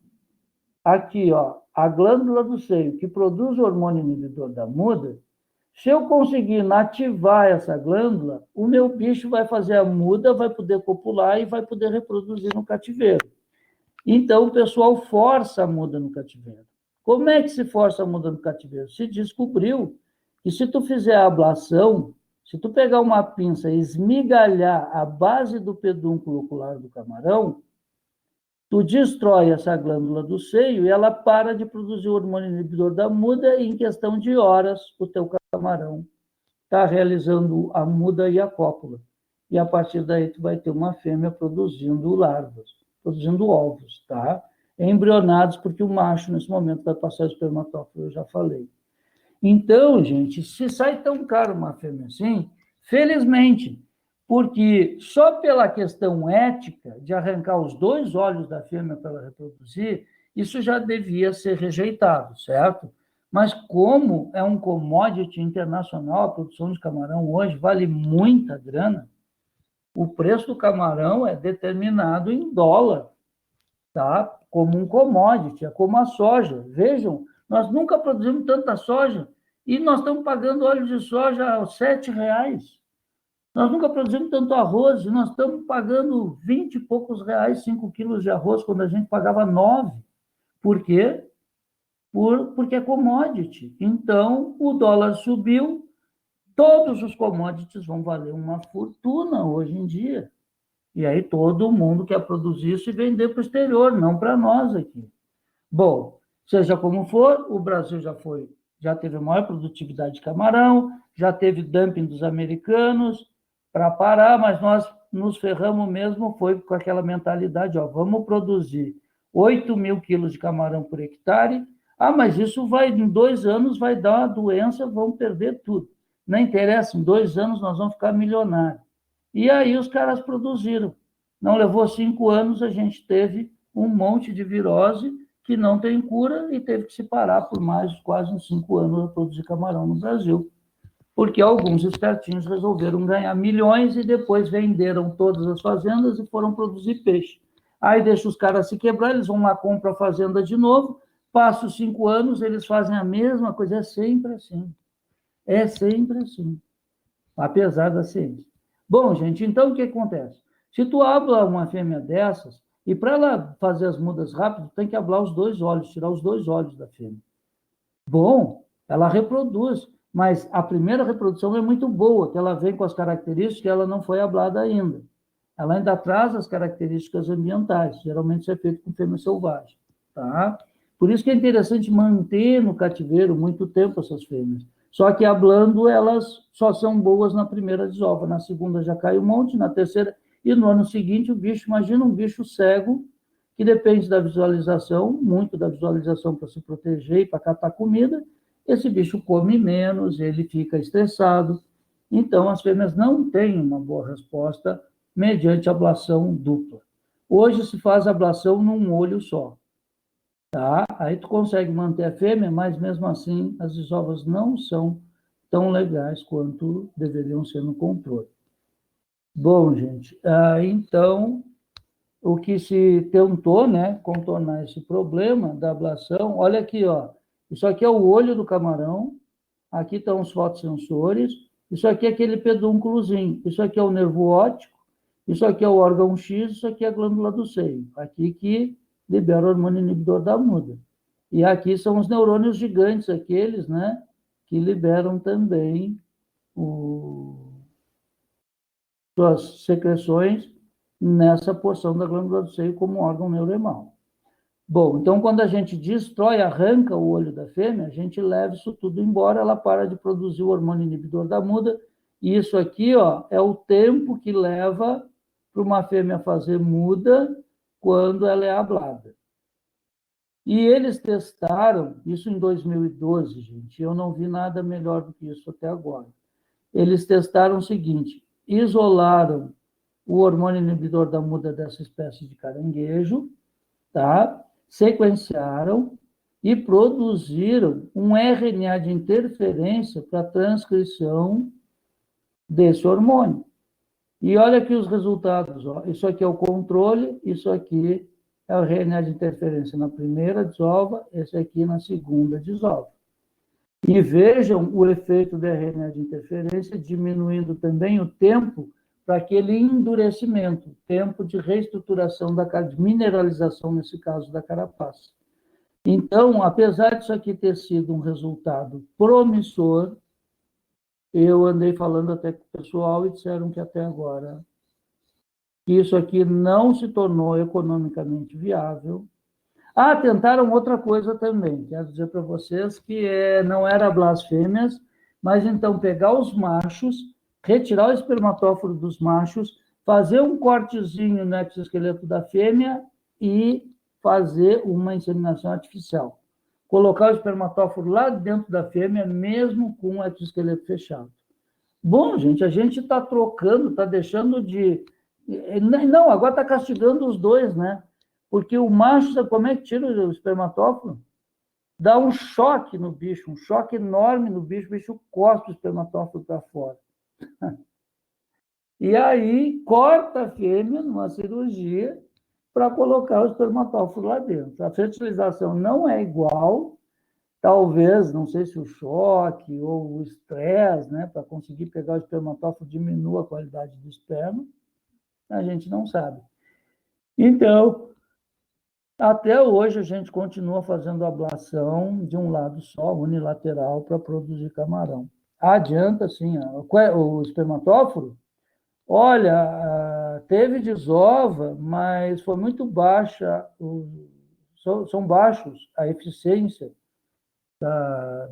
aqui, ó, a glândula do seio que produz o hormônio inibidor da muda, se eu conseguir inativar essa glândula, o meu bicho vai fazer a muda, vai poder copular e vai poder reproduzir no cativeiro. Então, o pessoal força a muda no cativeiro. Como é que se força a muda no cativeiro? Se descobriu que se tu fizer a ablação, se tu pegar uma pinça e esmigalhar a base do pedúnculo ocular do camarão, tu destrói essa glândula do seio e ela para de produzir o hormônio inibidor da muda e em questão de horas o teu camarão está realizando a muda e a cópula. E a partir daí tu vai ter uma fêmea produzindo larvas, produzindo ovos, tá? Embrionados, porque o macho, nesse momento, vai passar o espermatófilo, eu já falei. Então, gente, se sai tão caro uma fêmea assim, felizmente, porque só pela questão ética de arrancar os 2 olhos da fêmea para ela reproduzir, isso já devia ser rejeitado, certo? Mas como é um commodity internacional, a produção de camarão hoje vale muita grana, o preço do camarão é determinado em dólar, tá? Como um commodity, é como a soja. Vejam, nós nunca produzimos tanta soja e nós estamos pagando óleo de soja a R$7. Nós nunca produzimos tanto arroz e nós estamos pagando 20 e poucos reais, 5 quilos de arroz, quando a gente pagava 9. Por quê? Porque é commodity. Então, o dólar subiu, todos os commodities vão valer uma fortuna hoje em dia. E aí todo mundo quer produzir isso e vender para o exterior, não para nós aqui. Bom, seja como for, o Brasil já teve a maior produtividade de camarão, já teve dumping dos americanos para parar, mas nós nos ferramos mesmo, foi com aquela mentalidade, ó, vamos produzir 8.000 quilos de camarão por hectare, mas isso em 2 anos vai dar uma doença, vamos perder tudo. Não interessa, em 2 anos nós vamos ficar milionários. E aí os caras produziram. Não levou 5 anos, a gente teve um monte de virose que não tem cura e teve que se parar por mais quase uns 5 anos a produzir camarão no Brasil. Porque alguns espertinhos resolveram ganhar milhões e depois venderam todas as fazendas e foram produzir peixe. Aí deixa os caras se quebrar, eles vão lá, compram a fazenda de novo, passam 5 anos, eles fazem a mesma coisa, é sempre assim. É sempre assim, apesar da ciência. Bom, gente, então o que acontece? Se tu habla uma fêmea dessas, e para ela fazer as mudas rápido, tem que hablar os 2 olhos, tirar os 2 olhos da fêmea. Bom, ela reproduz, mas a primeira reprodução é muito boa, que ela vem com as características que ela não foi hablada ainda. Ela ainda traz as características ambientais, geralmente isso é feito com fêmea selvagem, tá? Por isso que é interessante manter no cativeiro muito tempo essas fêmeas. Só que hablando, elas só são boas na primeira desova, na segunda já cai um monte, na terceira, e no ano seguinte o bicho, imagina um bicho cego, que depende da visualização, muito da visualização para se proteger e para catar comida, esse bicho come menos, ele fica estressado. Então, as fêmeas não têm uma boa resposta mediante ablação dupla. Hoje se faz ablação num olho só, tá? Aí tu consegue manter a fêmea, mas mesmo assim as desovas não são tão legais quanto deveriam ser no controle. Bom, gente, então o que se tentou, né, contornar esse problema da ablação, olha aqui, ó, isso aqui é o olho do camarão, aqui estão os fotossensores, isso aqui é aquele pedúnculozinho, isso aqui é o nervo óptico, isso aqui é o órgão X, isso aqui é a glândula do seio, aqui que libera o hormônio inibidor da muda. E aqui são os neurônios gigantes, aqueles, né, que liberam também suas secreções nessa porção da glândula do seio como órgão neuremal. Bom, então quando a gente destrói, arranca o olho da fêmea, a gente leva isso tudo embora, ela para de produzir o hormônio inibidor da muda, e isso aqui, ó, é o tempo que leva para uma fêmea fazer muda quando ela é ablada. E eles testaram, isso em 2012, gente, eu não vi nada melhor do que isso até agora. Eles testaram o seguinte, isolaram o hormônio inibidor da muda dessa espécie de caranguejo, tá? Sequenciaram e produziram um RNA de interferência para a transcrição desse hormônio. E olha aqui os resultados. Ó. Isso aqui é o controle, isso aqui é o RNA de interferência na primeira desova, esse aqui na segunda desova. E vejam o efeito do RNA de interferência diminuindo também o tempo para aquele endurecimento, tempo de reestruturação de mineralização, nesse caso, da carapaça. Então, apesar disso aqui ter sido um resultado promissor, eu andei falando até com o pessoal e disseram que até agora isso aqui não se tornou economicamente viável. Ah, tentaram outra coisa também, quero dizer para vocês que não era blasfêmias, mas então pegar os machos, retirar o espermatóforo dos machos, fazer um cortezinho no exoesqueleto da fêmea e fazer uma inseminação artificial. Colocar o espermatóforo lá dentro da fêmea, mesmo com o exoesqueleto fechado. Bom, gente, a gente está trocando, está deixando de... Não, agora está castigando os dois, né? Porque o macho, sabe como é que tira o espermatóforo? Dá um choque no bicho, um choque enorme no bicho, o bicho corta o espermatóforo para fora. E aí, corta a fêmea numa cirurgia para colocar o espermatóforo lá dentro. A fertilização não é igual, talvez, não sei se o choque ou o estresse, né, para conseguir pegar o espermatóforo diminua a qualidade do esperma, a gente não sabe. Então, até hoje a gente continua fazendo ablação de um lado só, unilateral, para produzir camarão. Adianta, sim, o espermatóforo, olha, teve desova, mas foi muito baixa, são baixos a eficiência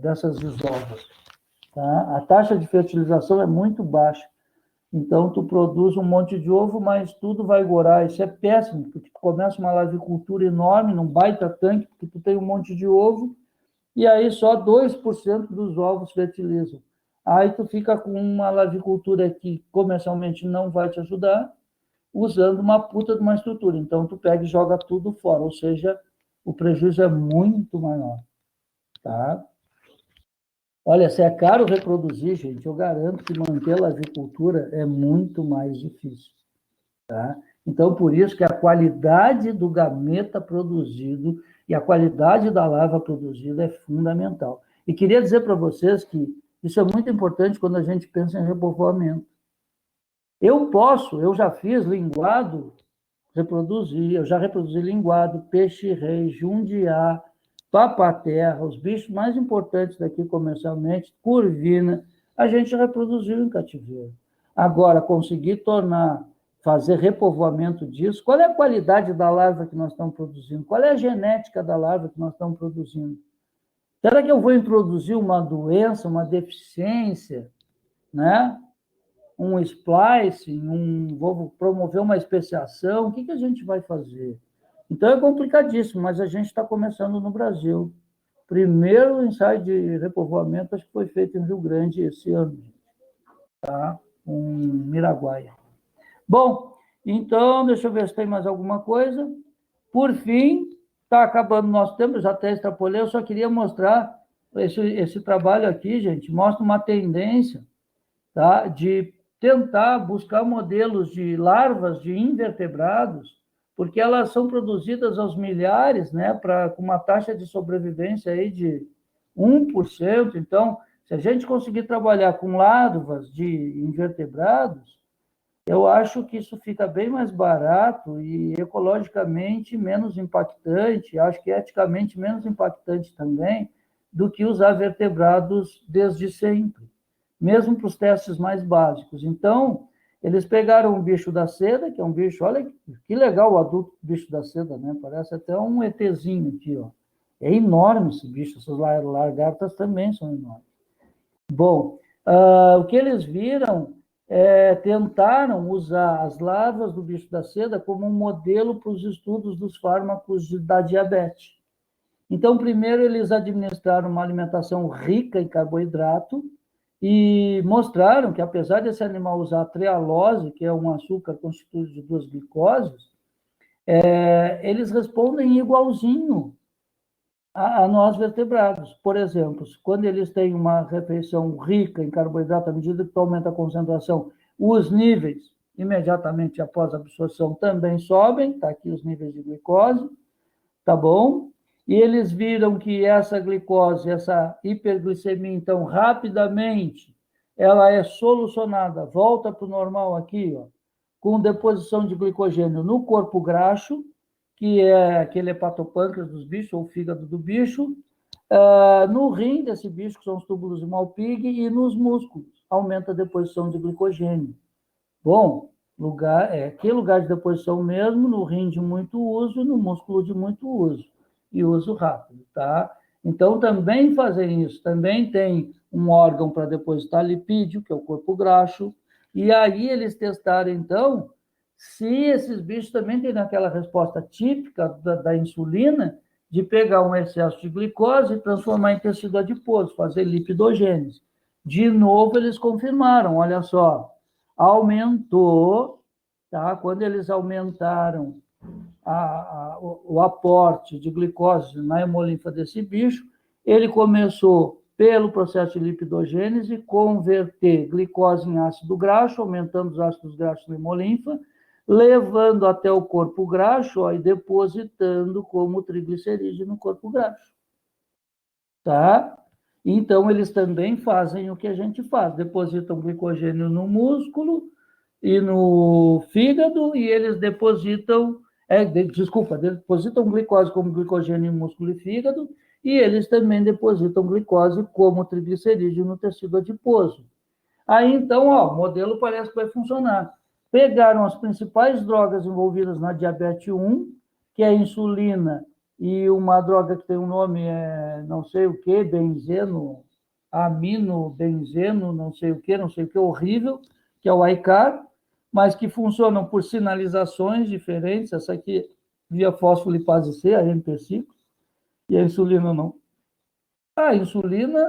dessas desovas. Tá? A taxa de fertilização é muito baixa. Então, tu produz um monte de ovo, mas tudo vai gorar. Isso é péssimo, porque tu começa uma lavicultura enorme, num baita tanque, porque tu tem um monte de ovo, e aí só 2% dos ovos fertilizam. Aí tu fica com uma lavicultura que comercialmente não vai te ajudar, usando uma puta de uma estrutura. Então, tu pega e joga tudo fora, ou seja, o prejuízo é muito maior. Tá? Olha, se é caro reproduzir, gente, eu garanto que manter a lavicultura é muito mais difícil. Tá? Então, por isso que a qualidade do gameta produzido e a qualidade da larva produzida é fundamental. E queria dizer para vocês que isso é muito importante quando a gente pensa em repovoamento. Eu já fiz linguado, eu já reproduzi linguado, peixe-rei, jundiá, papa-terra, os bichos mais importantes daqui comercialmente, curvina, a gente reproduziu em cativeiro. Agora, conseguir fazer repovoamento disso, qual é a qualidade da larva que nós estamos produzindo? Qual é a genética da larva que nós estamos produzindo? Será que eu vou introduzir uma doença, uma deficiência, né? Um splicing, vou promover uma especiação? O que a gente vai fazer? Então, é complicadíssimo, mas a gente está começando no Brasil. Primeiro ensaio de repovoamento, acho que foi feito em Rio Grande esse ano, tá? Com Miraguaia. Bom, então, deixa eu ver se tem mais alguma coisa. Por fim, está acabando o nosso tempo, já até extrapolei, eu só queria mostrar esse trabalho aqui, gente, mostra uma tendência, tá? De tentar buscar modelos de larvas de invertebrados, porque elas são produzidas aos milhares, né, com uma taxa de sobrevivência aí de 1%. Então, se a gente conseguir trabalhar com larvas de invertebrados, eu acho que isso fica bem mais barato e ecologicamente menos impactante, acho que eticamente menos impactante também, do que usar vertebrados desde sempre, mesmo para os testes mais básicos. Então, Eles pegaram o bicho da seda, que é um bicho, olha que legal o adulto bicho da seda, né? Parece até um ETzinho aqui, ó. É enorme esse bicho, essas lagartas também são enormes. Bom, o que eles viram tentaram usar as larvas do bicho da seda como um modelo para os estudos dos fármacos da diabetes. Então, primeiro, eles administraram uma alimentação rica em carboidrato e mostraram que, apesar desse animal usar a trealose, que é um açúcar constituído de duas glicoses, eles respondem igualzinho a nós vertebrados. Por exemplo, quando eles têm uma refeição rica em carboidrato, à medida que aumenta a concentração, os níveis, imediatamente após a absorção, também sobem, está aqui os níveis de glicose, tá bom? E eles viram que essa glicose, essa hiperglicemia, então, rapidamente, ela é solucionada, volta para o normal aqui, ó, com deposição de glicogênio no corpo graxo, que é aquele hepatopâncreas dos bichos, ou fígado do bicho, no rim desse bicho, que são os túbulos de Malpighi, e nos músculos, aumenta a deposição de glicogênio. Bom, que lugar de deposição mesmo, no rim de muito uso, no músculo de muito uso, e uso rápido, tá? Então, também fazem isso, também tem um órgão para depositar lipídio, que é o corpo graxo, e aí eles testaram, então, se esses bichos também têm aquela resposta típica da insulina, de pegar um excesso de glicose e transformar em tecido adiposo, fazer lipidogênese. De novo, eles confirmaram, olha só, aumentou, tá? Quando eles aumentaram o aporte de glicose na hemolinfa desse bicho, ele começou, pelo processo de lipidogênese, converter glicose em ácido graxo, aumentando os ácidos graxos na hemolinfa, levando até o corpo graxo, ó, e depositando como triglicerídeo no corpo graxo. Tá? Então, eles também fazem o que a gente faz, depositam glicogênio no músculo e no fígado, e eles depositam glicose como glicogênio em músculo e fígado, e eles também depositam glicose como triglicerídeo no tecido adiposo. Aí, então, ó, o modelo parece que vai funcionar. Pegaram as principais drogas envolvidas na diabetes 1, que é a insulina, e uma droga que tem um nome, não sei o que, benzeno, aminobenzeno, não sei o que, horrível, que é o ICAR, mas que funcionam por sinalizações diferentes, essa aqui via fosfolipase C, a MP5, e a insulina não. A insulina,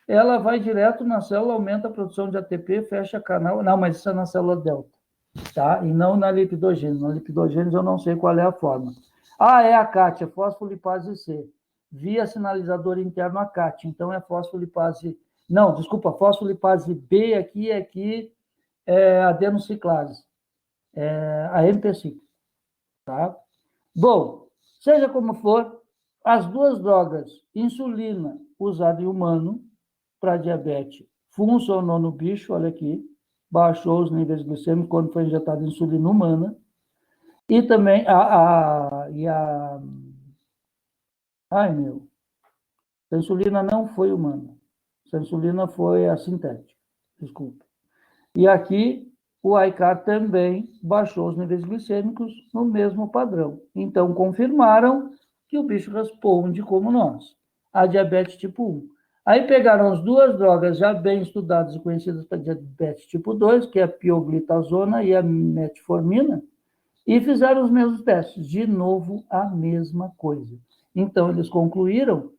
ela vai direto na célula, aumenta a produção de ATP, fecha canal, não, mas isso é na célula delta, tá? E não na lipidogênese. Na lipidogênese eu não sei qual é a forma. É a CAT, é fosfolipase C, via sinalizador interno ACAT, então é fosfolipase... Não, desculpa, fosfolipase B aqui é adenociclase, a MP5, tá? Bom, seja como for, as duas drogas, insulina usada em humano para diabetes, funcionou no bicho, olha aqui, baixou os níveis glicêmicos quando foi injetada insulina humana, e também a insulina não foi humana, a insulina foi a sintética, desculpa. E aqui, o ICAR também baixou os níveis glicêmicos no mesmo padrão. Então, confirmaram que o bicho responde como nós, a diabetes tipo 1. Aí pegaram as duas drogas já bem estudadas e conhecidas para diabetes tipo 2, que é a pioglitazona e a metformina, e fizeram os mesmos testes. De novo, a mesma coisa. Então, eles concluíram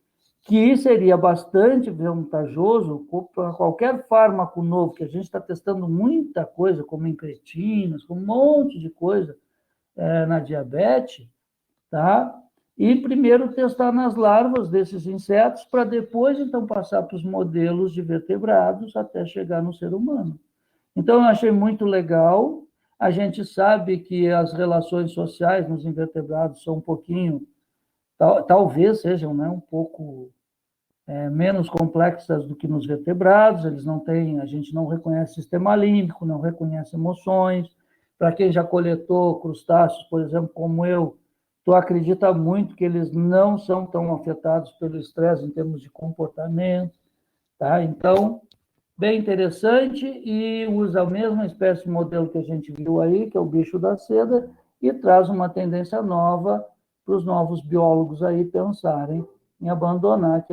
que seria bastante vantajoso para qualquer fármaco novo, que a gente está testando muita coisa, como incretinas, com um monte de coisa na diabetes, tá? E primeiro testar nas larvas desses insetos, para depois, então, passar para os modelos de vertebrados até chegar no ser humano. Então, eu achei muito legal. A gente sabe que as relações sociais nos invertebrados são um pouquinho, talvez sejam, né, um pouco menos complexas do que nos vertebrados, eles não têm, a gente não reconhece sistema límbico, não reconhece emoções. Para quem já coletou crustáceos, por exemplo, como eu, tu acredita muito que eles não são tão afetados pelo estresse em termos de comportamento, tá? Então, bem interessante e usa a mesma espécie de modelo que a gente viu aí, que é o bicho da seda, e traz uma tendência nova para os novos biólogos aí pensarem em abandonar, que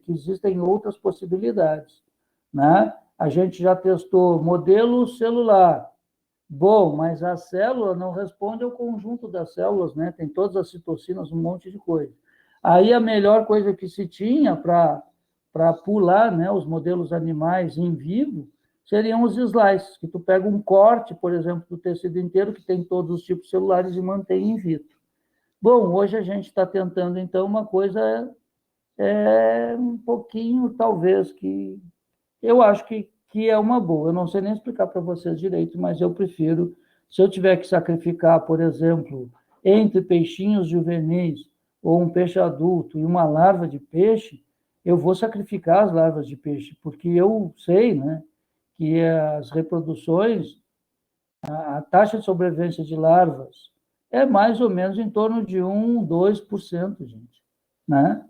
existem outras possibilidades, né? A gente já testou modelo celular. Bom, mas a célula não responde ao conjunto das células, né? Tem todas as citocinas, um monte de coisa. Aí a melhor coisa que se tinha para pular, né, os modelos animais em vivo seriam os slices, que tu pega um corte, por exemplo, do tecido inteiro que tem todos os tipos celulares e mantém in vitro. Bom, hoje a gente está tentando então uma coisa um pouquinho, talvez, que eu acho que é uma boa. Eu não sei nem explicar para vocês direito, mas eu prefiro, se eu tiver que sacrificar, por exemplo, entre peixinhos juvenis ou um peixe adulto e uma larva de peixe, eu vou sacrificar as larvas de peixe, porque eu sei, né, que as reproduções, a taxa de sobrevivência de larvas é mais ou menos em torno de 1, 2%, gente, né?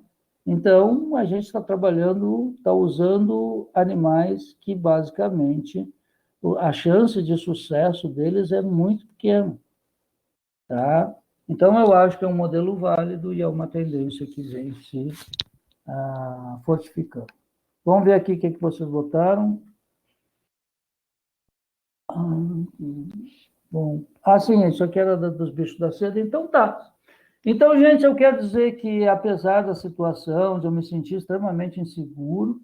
Então, a gente está trabalhando, está usando animais que, basicamente, a chance de sucesso deles é muito pequena, tá? Então, eu acho que é um modelo válido e é uma tendência que vem se fortificando. Vamos ver aqui o que vocês votaram. Bom, sim, isso aqui era dos bichos da seda, então tá. Então, gente, eu quero dizer que, apesar da situação, de eu me sentir extremamente inseguro,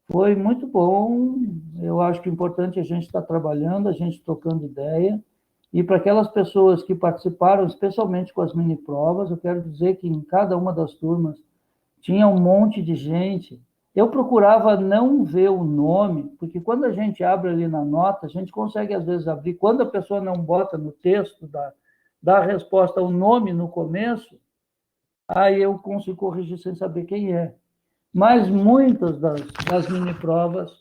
foi muito bom. Eu acho que é importante a gente estar trabalhando, a gente trocando ideia. E para aquelas pessoas que participaram, especialmente com as mini provas, eu quero dizer que em cada uma das turmas tinha um monte de gente. Eu procurava não ver o nome, porque quando a gente abre ali na nota, a gente consegue às vezes abrir. Quando a pessoa não bota no texto da resposta o nome no começo, aí eu consigo corrigir sem saber quem é. Mas muitas das mini provas,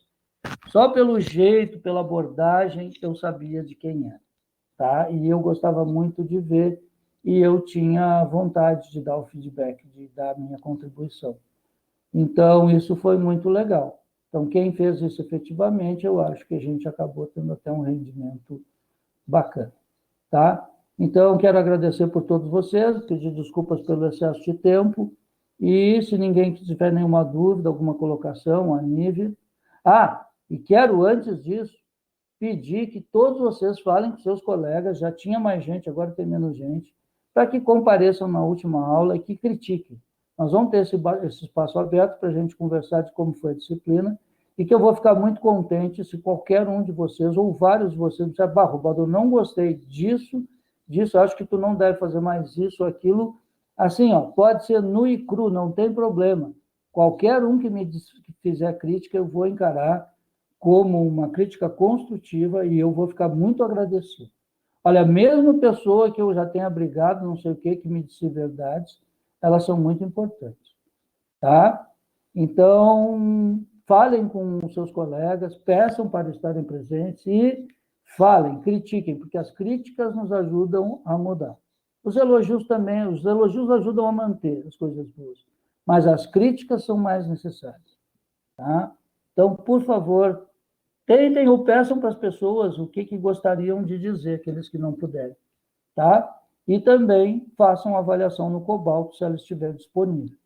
só pelo jeito, pela abordagem, eu sabia de quem era, tá? E eu gostava muito de ver e eu tinha vontade de dar o feedback, de dar a minha contribuição. Então, isso foi muito legal. Então, quem fez isso efetivamente, eu acho que a gente acabou tendo até um rendimento bacana, tá? Então, quero agradecer por todos vocês, pedir desculpas pelo excesso de tempo, e se ninguém tiver nenhuma dúvida, alguma colocação, a nível. E quero, antes disso, pedir que todos vocês falem com seus colegas, já tinha mais gente, agora tem menos gente, para que compareçam na última aula e que critiquem. Nós vamos ter esse espaço aberto para a gente conversar de como foi a disciplina, e que eu vou ficar muito contente se qualquer um de vocês, ou vários de vocês, disser, Robaldo, eu não gostei disso, acho que tu não deve fazer mais isso ou aquilo. Assim, pode ser nu e cru, não tem problema. Qualquer um que me fizer crítica, eu vou encarar como uma crítica construtiva e eu vou ficar muito agradecido. Olha, mesmo pessoa que eu já tenha brigado, não sei o que me disse verdades, elas são muito importantes, tá? Então, falem com os seus colegas, peçam para estarem presentes e falem, critiquem, porque as críticas nos ajudam a mudar. Os elogios também, os elogios ajudam a manter as coisas boas, mas as críticas são mais necessárias, tá? Então, por favor, tentem ou peçam para as pessoas o que gostariam de dizer, aqueles que não puderem, tá? E também façam avaliação no Cobalto, se ela estiver disponível.